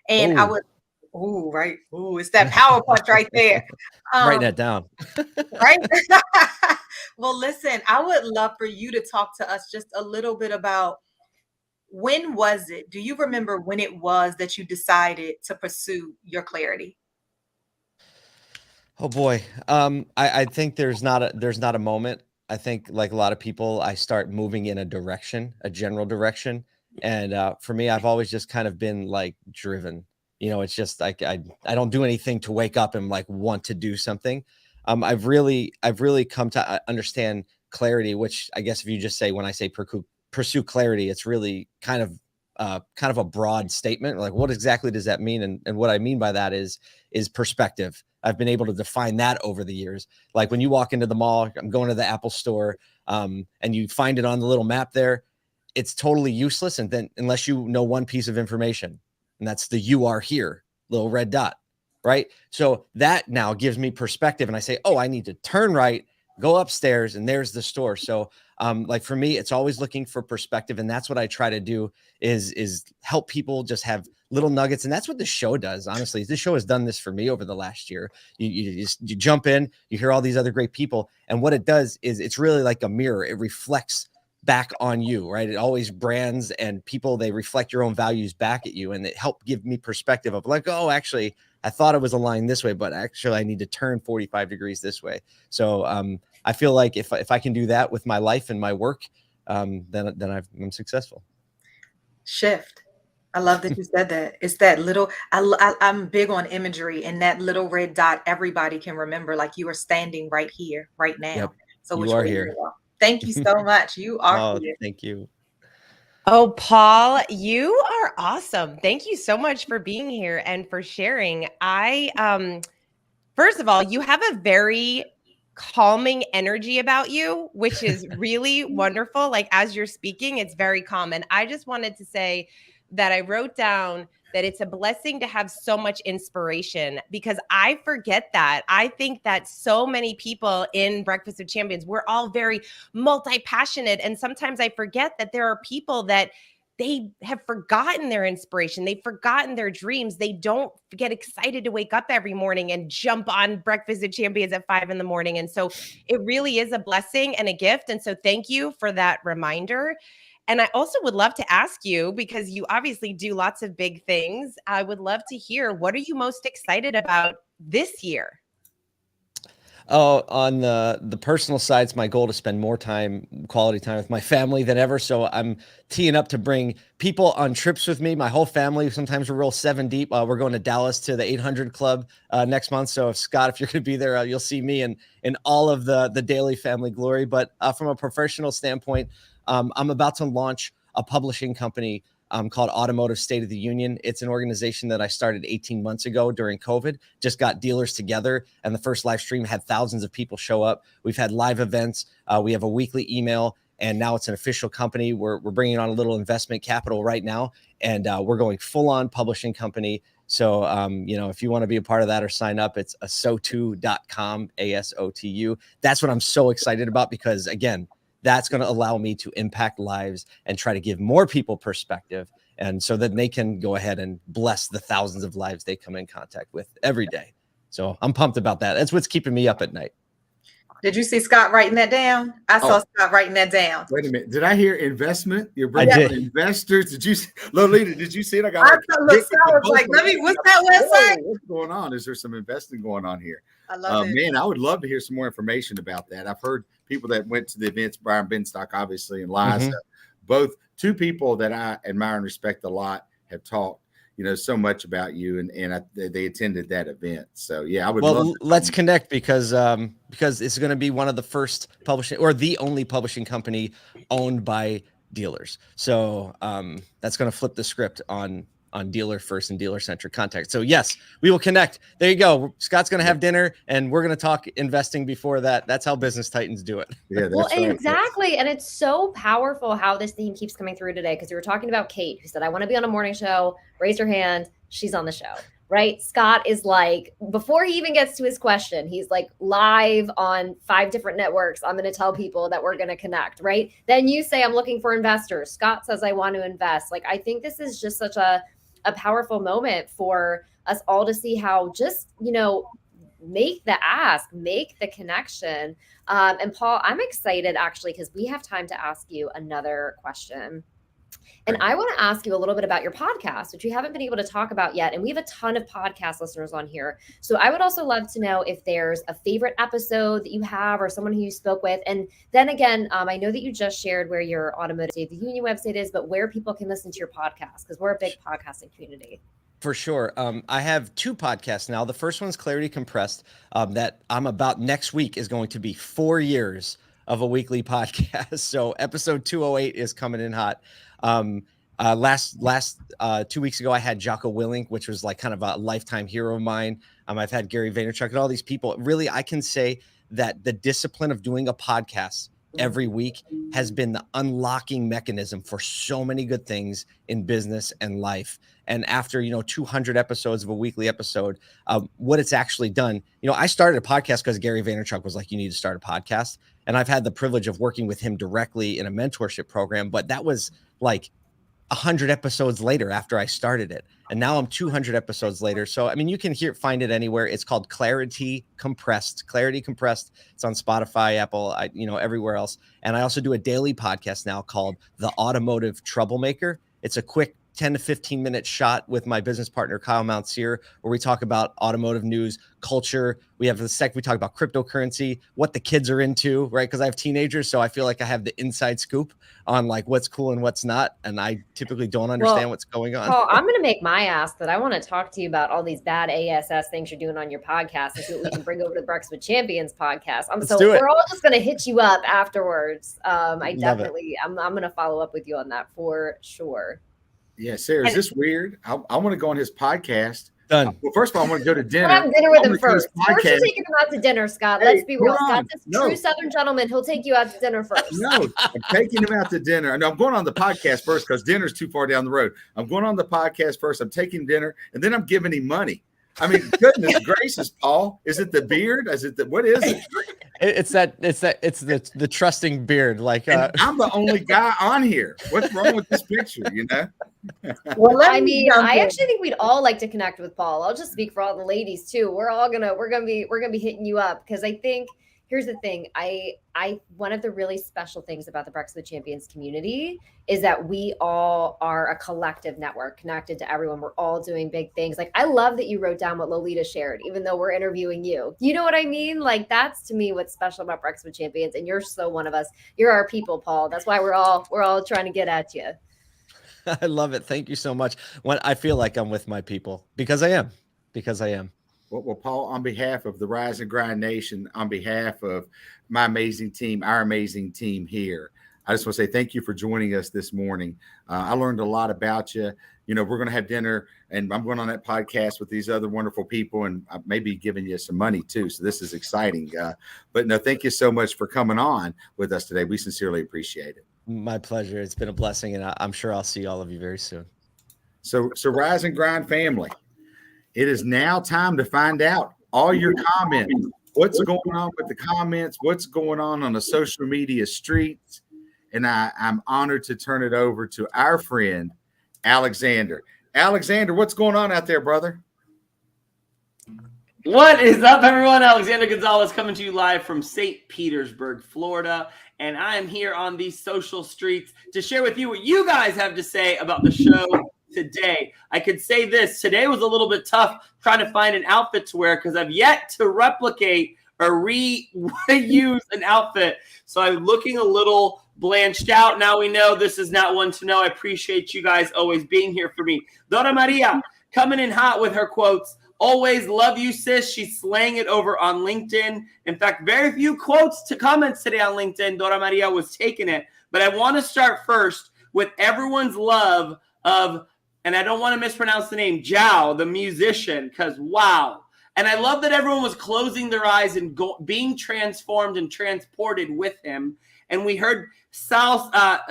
And I would, right. It's that power punch right there. Write that down. Right. Well, listen, I would love for you to talk to us just a little bit about, when was it? Do you remember when it was that you decided to pursue your clarity? Oh boy. I think there's not a moment. I think, like a lot of people, I start moving in a general direction. And for me, I've always just kind of been like driven. It's just like I don't do anything to wake up and like want to do something. I've really come to understand clarity, which I guess if you just say, when I say pursue clarity, it's really kind of a broad statement. Like, what exactly does that mean? And what I mean by that is perspective. I've been able to define that over the years. Like when you walk into the mall, I'm going to the Apple store, and you find it on the little map there, it's totally useless. And then unless you know one piece of information, and that's the "you are here" little red dot, right? So that now gives me perspective, and I say, oh, I need to turn right, go upstairs, and there's the store. So like for me, it's always looking for perspective, and that's what I try to do is help people just have little nuggets. And that's what the show does. Honestly, this show has done this for me over the last year. You jump in, you hear all these other great people, and what it does is it's really like a mirror. It reflects back on you, right? It always brands, and people, they reflect your own values back at you, and it helped give me perspective of like, oh, actually, I thought it was aligned this way, but actually I need to turn 45 degrees this way. So I feel like if I can do that with my life and my work, then I'm successful. Shift. I love that you said that. It's that little, I'm big on imagery, and that little red dot, everybody can remember, like you are standing right here, right now. Yep. So You which are way here. you are. Thank you so much. You are here. Thank you. Oh, Paul, you are awesome. Thank you so much for being here and for sharing. First of all, you have a very calming energy about you, which is really wonderful. Like as you're speaking, it's very calm. And I just wanted to say that I wrote down that it's a blessing to have so much inspiration, because I forget that. I think that so many people in Breakfast with Champions, we're all very multi-passionate. And sometimes I forget that there are people that they have forgotten their inspiration. They've forgotten their dreams. They don't get excited to wake up every morning and jump on Breakfast with Champions at 5 a.m. And so it really is a blessing and a gift. And so thank you for that reminder. And I also would love to ask you, because you obviously do lots of big things, I would love to hear, what are you most excited about this year? Oh, on the personal side, it's my goal to spend more quality time with my family than ever. So I'm teeing up to bring people on trips with me, my whole family. Sometimes we're real 7 deep. We're going to Dallas to the 800 Club next month. So Scott, if you're going to be there, you'll see me in all of the Daly family glory. But from a professional standpoint, I'm about to launch a publishing company called Automotive State of the Union. It's an organization that I started 18 months ago during COVID, just got dealers together, and the first live stream had thousands of people show up. We've had live events. We have a weekly email, and now it's an official company. We're bringing on a little investment capital right now, and we're going full on publishing company. So, if you want to be a part of that or sign up, it's asotu.com, ASOTU. That's what I'm so excited about, because again, that's going to allow me to impact lives and try to give more people perspective, and so that they can go ahead and bless the thousands of lives they come in contact with every day. So I'm pumped about that. That's what's keeping me up at night. Did you see Scott writing that down? I saw Scott writing that down. Wait a minute. Did I hear investment? You're bringing on investors. Did you, Lolita, did you see it? I got Scott was like, what's that website? What's going on? Is there some investing going on here? I love it. Man, I would love to hear some more information about that. I've heard people that went to the events, Brian Benstock, obviously, and Liza, both two people that I admire and respect a lot, have talked, so much about you, and they attended that event. So yeah, I would. Well, let's connect, because it's going to be one of the first publishing, or the only publishing company owned by dealers. So that's going to flip the script on dealer first and dealer centric content. So yes, we will connect. There you go. Scott's going to have dinner, and we're going to talk investing before that. That's how business titans do it. Yeah, well, right. Exactly. And it's so powerful how this theme keeps coming through today, because we were talking about Kate, who said, I want to be on a morning show. Raise her hand. She's on the show, right? Scott is like, before he even gets to his question, he's like live on 5 different networks. I'm going to tell people that we're going to connect, right? Then you say, I'm looking for investors. Scott says, I want to invest. Like, I think this is just such a powerful moment for us all to see how just, make the ask, make the connection. And Paul, I'm excited actually, because we have time to ask you another question. And I want to ask you a little bit about your podcast, which we haven't been able to talk about yet. And we have a ton of podcast listeners on here. So I would also love to know if there's a favorite episode that you have, or someone who you spoke with. And then again, I know that you just shared where your Automotive State of the Union website is, but where people can listen to your podcast, because we're a big podcasting community. For sure. I have 2 podcasts now. The first one's Clarity Compressed, that I'm about next week is going to be 4 years of a weekly podcast. So episode 208 is coming in hot. Last 2 weeks ago, I had Jocko Willink, which was like kind of a lifetime hero of mine. I've had Gary Vaynerchuk and all these people. Really, I can say that the discipline of doing a podcast every week has been the unlocking mechanism for so many good things in business and life. And after, 200 episodes of a weekly episode, what it's actually done, I started a podcast because Gary Vaynerchuk was like, you need to start a podcast. And I've had the privilege of working with him directly in a mentorship program, but that was like 100 episodes later after I started it. And now I'm 200 episodes later. So, I mean, you can find it anywhere. It's called Clarity Compressed. It's on Spotify, Apple, everywhere else. And I also do a daily podcast now called The Automotive Troublemaker. It's a quick 10 to 15 minute shot with my business partner, Kyle Meltzer, where we talk about automotive news, culture. We have we talk about cryptocurrency, what the kids are into, right? Because I have teenagers, so I feel like I have the inside scoop on like what's cool and what's not. And I typically don't understand what's going on. Paul, I'm going to make my ask that I want to talk to you about all these bad ASS things you're doing on your podcast and see what we can bring over to the Breakfast with Champions podcast. We're all just going to hit you up afterwards. I'm going to follow up with you on that for sure. Yeah, Sarah, is this weird? I want to go on his podcast. Done. Well, first of all, I want to go to dinner. We'll have dinner with him first. First, you're taking him out to dinner, Scott. Hey, let's be real. on. Scott's a true Southern gentleman. He'll take you out to dinner first. No, I'm taking him out to dinner. No, I'm going on the podcast first because dinner's too far down the road. I'm going on the podcast first. I'm taking dinner, and then I'm giving him money. I mean, goodness gracious, Paul. Is it the beard? What is it? It's the trusting beard. Like I'm the only guy on here. What's wrong with this picture? Well, I actually think we'd all like to connect with Paul. I'll just speak for all the ladies too. We're gonna be hitting you up because I think here's the thing. One of the really special things about the Breakfast with Champions community is that we all are a collective network connected to everyone. We're all doing big things. Like, I love that you wrote down what Lolita shared, even though we're interviewing you. You know what I mean? Like, that's to me what's special about Breakfast with Champions. And you're so one of us. You're our people, Paul. That's why we're all trying to get at you. I love it. Thank you so much. When I feel like I'm with my people because I am. Well, Paul, on behalf of the Rise and Grind Nation, on behalf of my amazing team, our amazing team here, I just want to say thank you for joining us this morning. I learned a lot about you. We're going to have dinner, and I'm going on that podcast with these other wonderful people, and I may be giving you some money too. So this is exciting. But no, thank you so much for coming on with us today. We sincerely appreciate it. My pleasure. It's been a blessing, and I'm sure I'll see all of you very soon. So Rise and Grind family, it is now time to find out all your comments. What's going on with the comments? What's going on the social media streets? And I'm honored to turn it over to our friend, Alexander. Alexander, what's going on out there, brother? What is up, everyone? Alexander Gonzalez coming to you live from St. Petersburg, Florida. And I am here on these social streets to share with you what you guys have to say about the show today. I could say this. Today was a little bit tough trying to find an outfit to wear because I've yet to replicate or reuse an outfit. So I'm looking a little blanched out. Now we know this is not one to know. I appreciate you guys always being here for me. Dora Maria coming in hot with her quotes. Always love you, sis. She's slaying it over on LinkedIn. In fact, very few quotes to comments today on LinkedIn. Dora Maria was taking it. But I want to start first with everyone's love of, and I don't want to mispronounce the name, Zhao, the musician, because wow. And I love that everyone was closing their eyes and being transformed and transported with him. And we heard Salcedo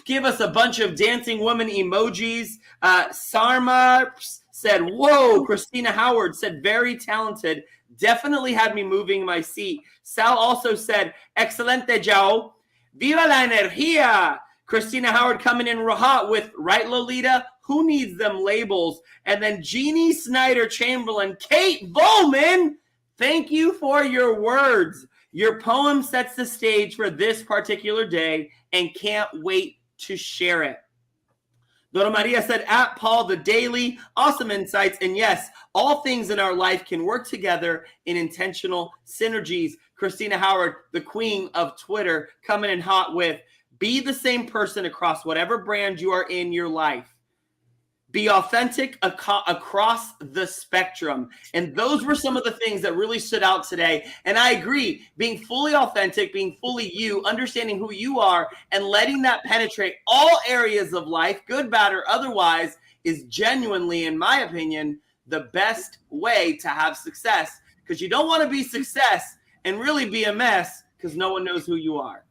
give us a bunch of dancing woman emojis. Sarma said, whoa. Christina Howard said, very talented. Definitely had me moving in my seat. Sal also said, excelente, Zhao. Viva la energía. Christina Howard coming in hot with, right, Lolita? Who needs them labels? And then Jeannie Snyder Chamberlain, Kate Bowman, thank you for your words. Your poem sets the stage for this particular day and can't wait to share it. Dora Maria said, at Paul the Daly, awesome insights. And yes, all things in our life can work together in intentional synergies. Christina Howard, the queen of Twitter, coming in hot with, be the same person across whatever brand you are in your life. Be authentic across the spectrum. And those were some of the things that really stood out today. And I agree, being fully authentic, being fully you, understanding who you are, and letting that penetrate all areas of life, good, bad, or otherwise, is genuinely, in my opinion, the best way to have success. Because you don't want to be success and really be a mess because no one knows who you are.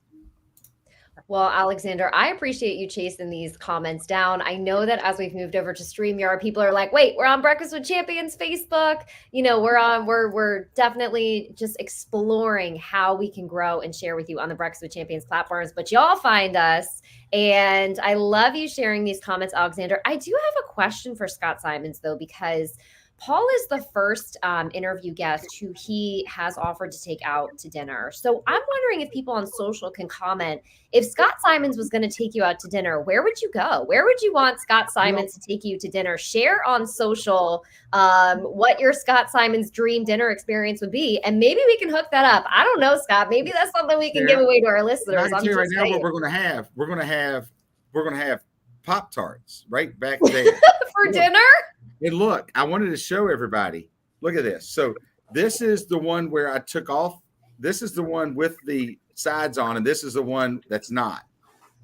Well, Alexander, I appreciate you chasing these comments down. I know that as we've moved over to StreamYard, people are like, wait, we're on Breakfast with Champions Facebook. You know, we're definitely just exploring how we can grow and share with you on the Breakfast with Champions platforms. But y'all find us. And I love you sharing these comments, Alexander. I do have a question for Scott Simons, though, because Paul is the first interview guest who he has offered to take out to dinner. So I'm wondering if people on social can comment, if Scott Simons was going to take you out to dinner, where would you go? Where would you want Scott Simons to take you to dinner? Share on social what your Scott Simons dream dinner experience would be. And maybe we can hook that up. I don't know, Scott. Maybe that's something we can give away to our listeners. I can tell you right now what we're going to have. We're going to have Pop-Tarts right back there. For dinner? And look, I wanted to show everybody. Look at this. So this is the one where I took off. This is the one with the sides on, and this is the one that's not.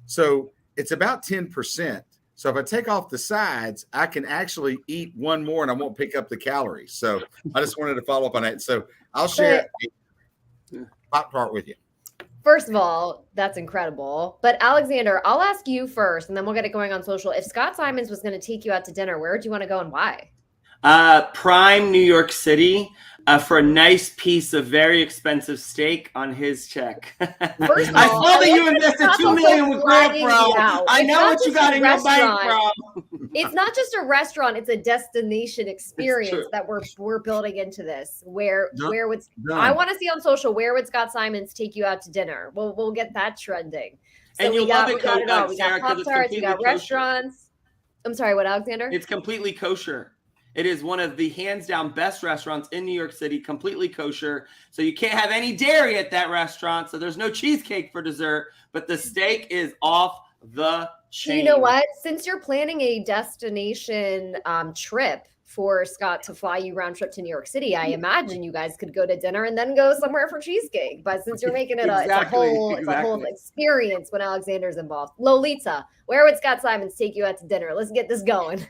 So it's about 10%. So if I take off the sides, I can actually eat one more and I won't pick up the calories. So I just wanted to follow up on that. So I'll share a Pop-Tart with you. First of all, that's incredible. But Alexander, I'll ask you first, and then we'll get it going on social. If Scott Simons was going to take you out to dinner, where would you want to go and why? Prime New York City for a nice piece of very expensive steak on his check. First of I all, saw that you invested $2 million with GoPro. I know what you got in your bank, bro. It's not just a restaurant; it's a destination experience that we're building into this. Where would I want to see on social? Where would Scott Simons take you out to dinner? We'll get that trending. So and you'll love it, Sarah, we got Pop-Tarts, we got restaurants. I'm sorry, what, Alexander? It's completely kosher. It is one of the hands down best restaurants in New York City, completely kosher. So you can't have any dairy at that restaurant. So there's no cheesecake for dessert, but the steak is off the chain. You know what? Since you're planning a destination trip for Scott to fly you round trip to New York City, I imagine you guys could go to dinner and then go somewhere for cheesecake. But since you're making it it's a whole experience when Alexander's involved. Lolita, where would Scott Simons take you out to dinner? Let's get this going.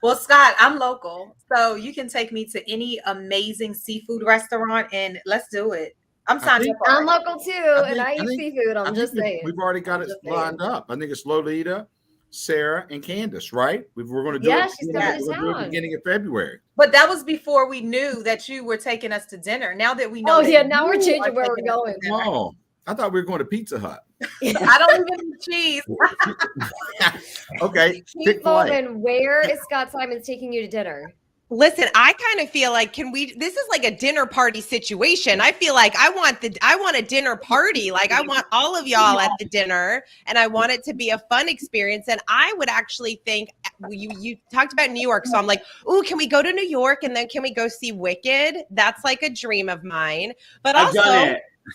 Well, Scott, I'm local, so you can take me to any amazing seafood restaurant and let's do it. I'm signed up. I'm local too, and I eat seafood. I'm just saying. We've already got it lined up. I think it's Lolita, Sarah, and Candace, right? We're going to do it. She's coming to town. We'll do it beginning of February. But that was before we knew that you were taking us to dinner. Now that we know. Oh yeah, now we're changing where we're going. Oh, I thought we were going to Pizza Hut. I don't even eat cheese. Okay. Keep Bowman, where is Scott Simons taking you to dinner? Listen, I kind of feel like this is like a dinner party situation. I feel like I want a dinner party. Like I want all of y'all at the dinner and I want it to be a fun experience. And I would actually think you talked about New York. So I'm like, ooh, can we go to New York? And then can we go see Wicked? That's like a dream of mine. But also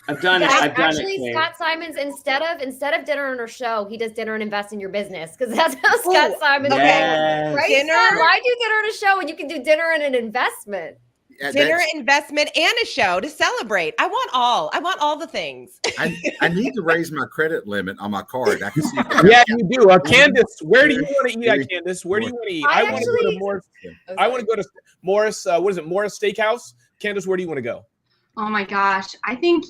I've done it. Actually, Scott Simons, instead of dinner and a show, he does dinner and invest in your business because that's how Scott Simons yes. right? Dinner. Scott, why do dinner and a show when you can do dinner and an investment? Yeah, dinner, investment, and a show to celebrate. I want all the things. I need to raise my credit limit on my card. I can see. Yeah, you do. Candace, where do you want to eat at, Candace? Where do you want to eat? I want to go to Morris. I want to go to Morris. What is it? Morris Steakhouse. Candace, where do you want to go? Oh my gosh. I think,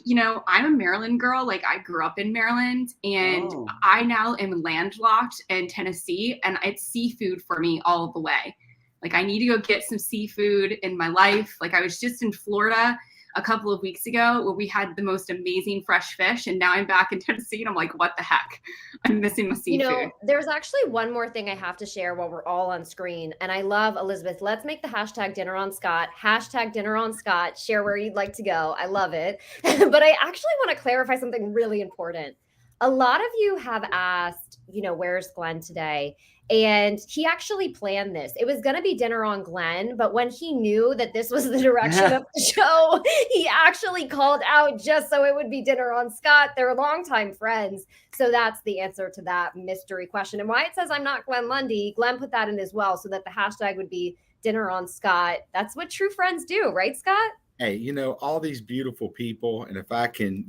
I'm a Maryland girl. Like I grew up in Maryland and I now am landlocked in Tennessee and it's seafood for me all the way. Like I need to go get some seafood in my life. Like I was just in Florida a couple of weeks ago where we had the most amazing fresh fish and now I'm back in Tennessee and I'm like, what the heck? I'm missing my seafood. There's actually one more thing I have to share while we're all on screen. And I love, Elizabeth, let's make the hashtag dinner on Scott, hashtag dinner on Scott, share where you'd like to go. I love it. But I actually want to clarify something really important. A lot of you have asked, where's Glenn today? And he actually planned this. It was going to be dinner on Glenn, but when he knew that this was the direction of the show, he actually called out just so it would be dinner on Scott. They're longtime friends. So that's the answer to that mystery question. And why it says I'm not Glenn Lundy, Glenn put that in as well so that the hashtag would be dinner on Scott. That's what true friends do, right, Scott? Hey, all these beautiful people. And if I can,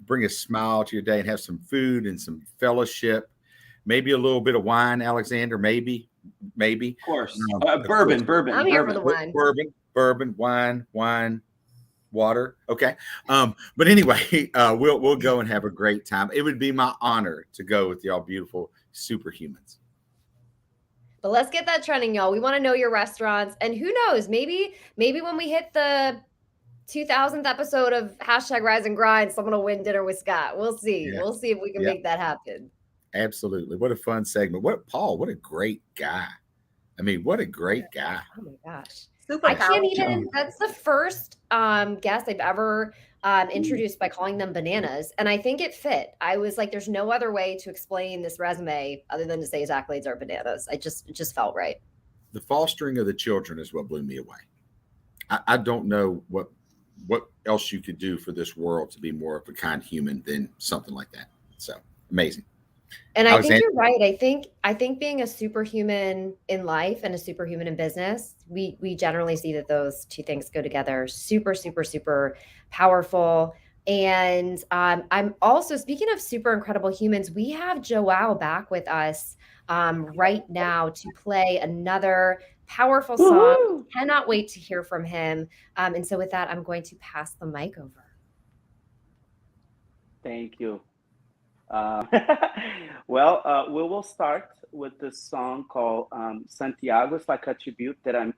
bring a smile to your day and have some food and some fellowship, maybe a little bit of wine, Alexander, maybe. Of course. Of Bourbon. I'm here for the wine. Bourbon, wine, water. Okay. But anyway, we'll go and have a great time. It would be my honor to go with y'all beautiful superhumans. But let's get that trending, y'all. We want to know your restaurants. And who knows, maybe when we hit the 2000th episode of hashtag Rise and Grind, someone will win dinner with Scott. We'll see. Yeah. We'll see if we can make that happen. Absolutely. What a fun segment. Paul, what a great guy. I mean, what a great guy. Oh my gosh. Super I can't powerful. even, that's the first guest I've ever introduced by calling them bananas. And I think it fit. I was like, there's no other way to explain this resume other than to say his accolades are bananas. It just felt right. The fostering of the children is what blew me away. I don't know what else you could do for this world to be more of a kind human than something like that. So amazing. And I think you're right. I think being a superhuman in life and a superhuman in business, we generally see that those two things go together. Super, super, super powerful. And I'm also, speaking of super incredible humans, we have Joao back with us right now to play another powerful song. Woo-hoo! Cannot wait to hear from him. And so with that, I'm going to pass the mic over. Thank you. We will start with this song called Santiago. It's like a tribute that I'm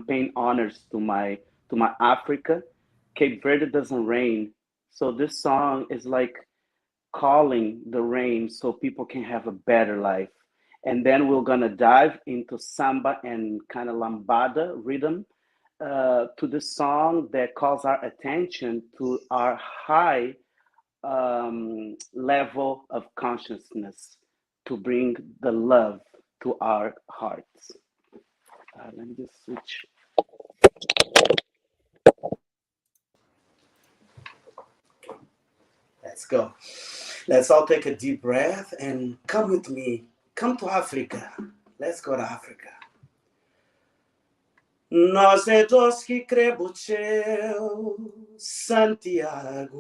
paying honors to my Africa. Cape Verde doesn't rain, so this song is like calling the rain so people can have a better life. And then we're gonna dive into samba and kind of lambada rhythm to this song that calls our attention to our high level of consciousness to bring the love to our hearts. Let me just switch. Let's go. Let's all take a deep breath and come with me. Come to Africa. Let's go to Africa. Nós é dos que cremos Santiago.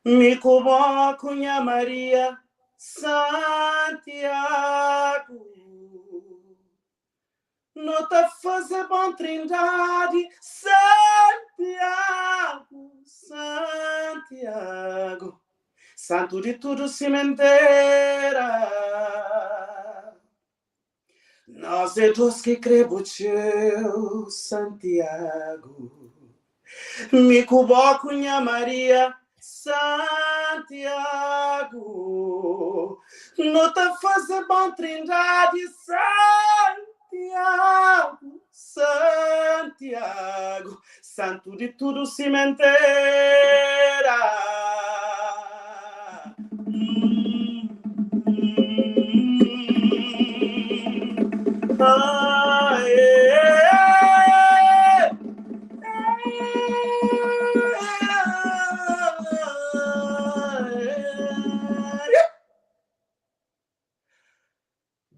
Me cubo cunha Maria Santiago. Não te fazer bom trindade Santiago, Santiago. Santo de tudo cimenteira. Nós é dos que cremos Santiago. Me cubo cunha Maria Santiago. Não te fazer bom trindade Santiago, Santiago. Santo de tudo cimenteira.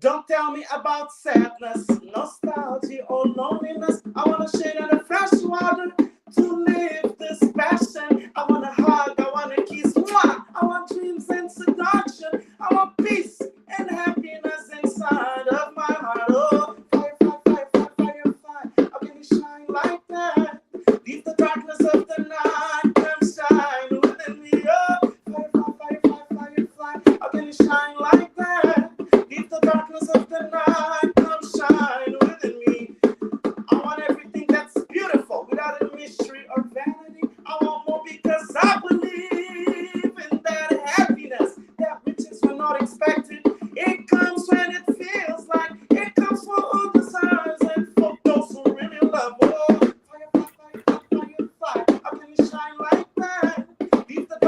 Don't tell me about sadness, nostalgia, or loneliness. I want to shade in the fresh water to live this passion. I want to hug, I want to kiss. Mwah! I want dreams and seduction. I want peace and happiness inside of my heart. Oh, fire, fire, fire, fire, fire, fire. How can you shine like that? Leave the darkness of the night. Come shine within me. Oh, fire, fire, fire, fire, fire, fire. How can you shine like that? Leave the darkness of the night. Come shine within me. I want everything that's beautiful without a mystery or vanity. I want more because I believe in that happiness, that which is not expected. It comes when it feels like it comes for all desires and for those who really love. Oh, fire, fire, fire, fire, fire, fire. How can you shine like that? Leave the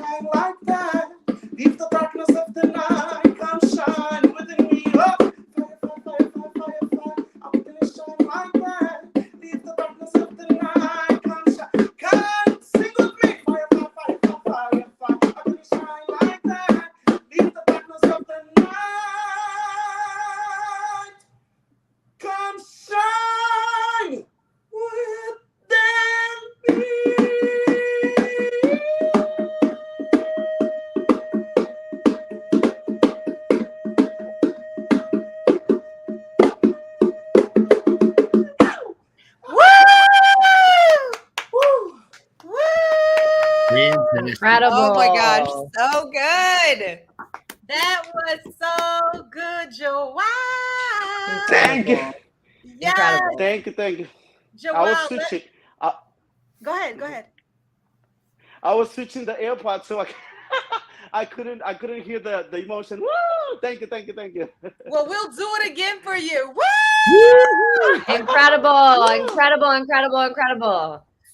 shine like that. Leave the darkness of the night. Come shine within me. Oh, fire, fire, fire, fire, fire, fire. I'm gonna shine like that. Leave the darkness of the night. Come shine. Come sing with me. Fire, fire, fire, fire, fire, fire. I'm gonna shine like that. Leave the darkness of the night. Come shine within me. Incredible. Oh my gosh, so good. That was so good, Joelle. Thank you. Yes, Incredible. Thank you. Thank you. I was Joelle. switching. Go ahead. I was switching the AirPods, so I couldn't hear the emotion. Woo! Thank you. Well, we'll do it again for you. Woo! Incredible.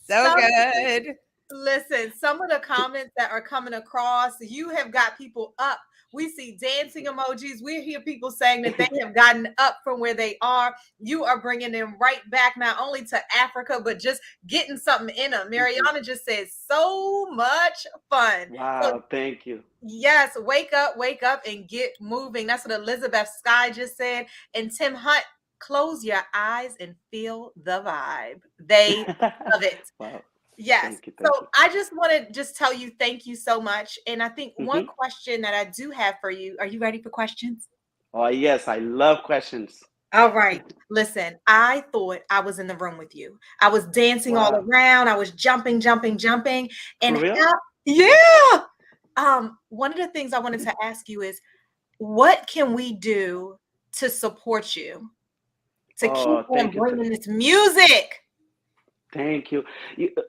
So good. Listen, some of the comments that are coming across, you have got people up. We see dancing emojis. We hear people saying that they have gotten up from where they are. You are bringing them right back, not only to Africa, but just getting something in them. Mariana just says, so much fun. Wow, So, thank you. yes, wake up and get moving. That's what Elizabeth Sky just said. And Tim Hunt, close your eyes and feel the vibe. They love it. Wow. Yes. Thank you. So I just want to just tell you thank you so much. And I think one question that I do have for you, are you ready for questions? Oh, yes, I love questions. All right. Listen, I thought I was in the room with you. I was dancing all around. I was jumping. And For real? yeah. One of the things I wanted to ask you is, what can we do to support you to keep on bringing this music? Thank you.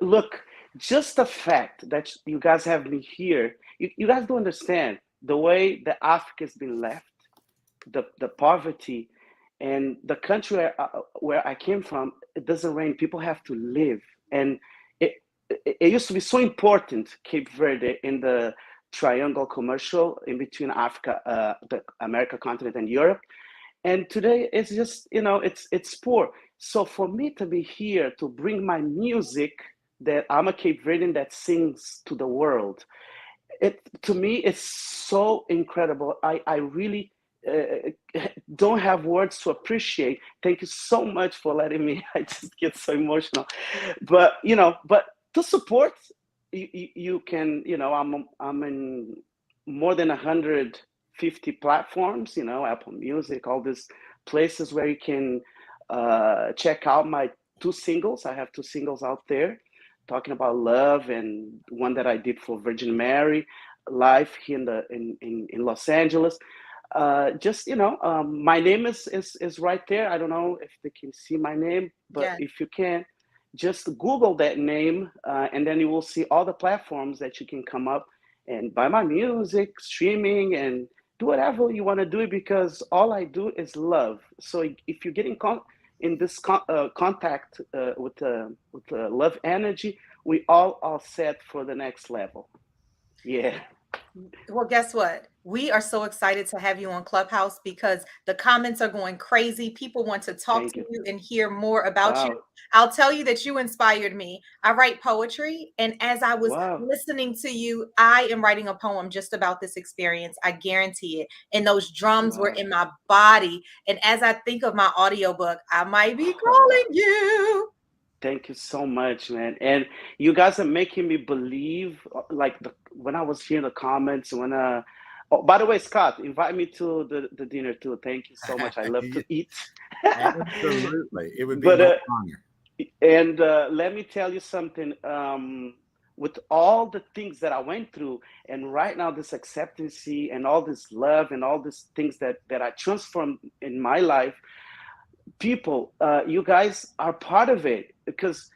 Look, just the fact that you guys have me here, you guys don't understand the way that Africa has been left, the poverty, and the country where I came from. It doesn't rain. People have to live, and it used to be so important, Cape Verde, in the triangle commercial in between Africa, the American continent, and Europe. And today it's just, it's poor. So for me to be here to bring my music, that I'm a Cape Verdean that sings to the world, to me it's so incredible. I really don't have words to appreciate. Thank you so much for letting me. I just get so emotional. But to support, you can, I'm in more than 150 platforms, Apple Music, all these places where you can check out my 2 singles. I have 2 singles out there talking about love, and one that I did for Virgin Mary live here in Los Angeles. My name is right there. I don't know if they can see my name, but if you can, just Google that name, and then you will see all the platforms that you can come up and buy my music, streaming, and do whatever you want to do, because all I do is love. So if you get in this contact with love energy, we all are set for the next level. Yeah. Well, guess what? We are so excited to have you on Clubhouse because the comments are going crazy. People want to talk to you and hear more about you. I'll tell you that you inspired me. I write poetry, and as I was listening to you, I am writing a poem just about this experience. I guarantee it. And those drums were in my body. And as I think of my audiobook, I might be calling you. Thank you so much, man. And you guys are making me believe, like when I was hearing the comments, by the way, Scott, invite me to the dinner too. Thank you so much. I love to eat. Absolutely. It would be an honor. And let me tell you something. With all the things that I went through, and right now this acceptance and all this love and all these things that I transformed in my life, people, you guys are part of it, because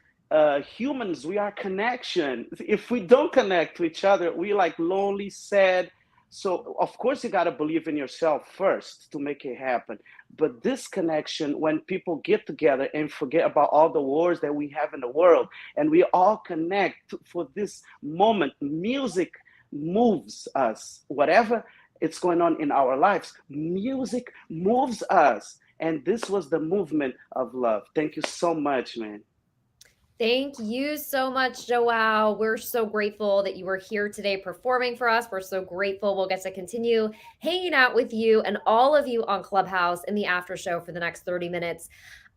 humans, we are connection. If we don't connect to each other, we like lonely, sad. So of course you got to believe in yourself first to make it happen. But this connection, when people get together and forget about all the wars that we have in the world, and we all connect for this moment, music moves us. Whatever it's going on in our lives, music moves us. And this was the movement of love. Thank you so much, man. Thank you so much, Joao. We're so grateful that you were here today performing for us. We're so grateful we'll get to continue hanging out with you and all of you on Clubhouse in the after show for the next 30 minutes.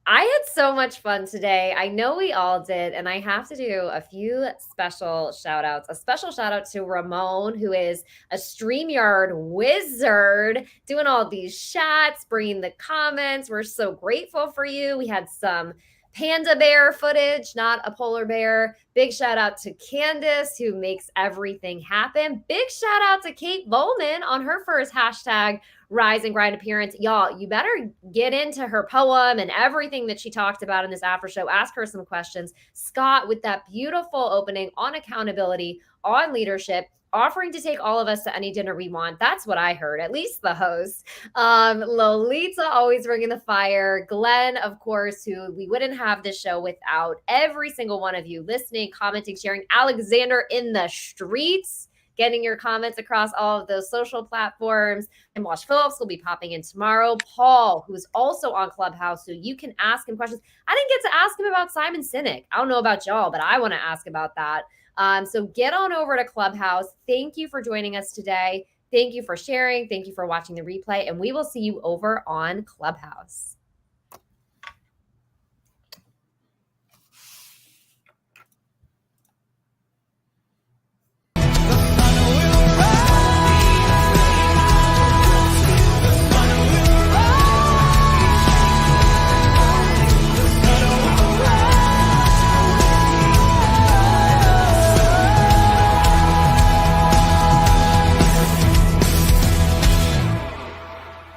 I had so much fun today. I know we all did. And I have to do a few special shout outs. A special shout out to Ramon, who is a StreamYard wizard, doing all these chats, bringing the comments. We're so grateful for you. We had some panda bear footage, not a polar bear. Big shout out to Candace, who makes everything happen. Big shout out to Kate Bowman on her first hashtag Rise and Grind appearance. Y'all, you better get into her poem and everything that she talked about in this after show. Ask her some questions. Scott, with that beautiful opening on accountability, on leadership, offering to take all of us to any dinner we want. That's what I heard, at least the host. Lolita always bringing the fire. Glenn, of course, who we wouldn't have this show without every single one of you listening, commenting, sharing. Alexander in the streets, getting your comments across all of those social platforms. And Wash Phillips will be popping in tomorrow. Paul, who's also on Clubhouse, so you can ask him questions. I didn't get to ask him about Simon Sinek. I don't know about y'all, but I want to ask about that. So get on over to Clubhouse. Thank you for joining us today. Thank you for sharing. Thank you for watching the replay. And we will see you over on Clubhouse.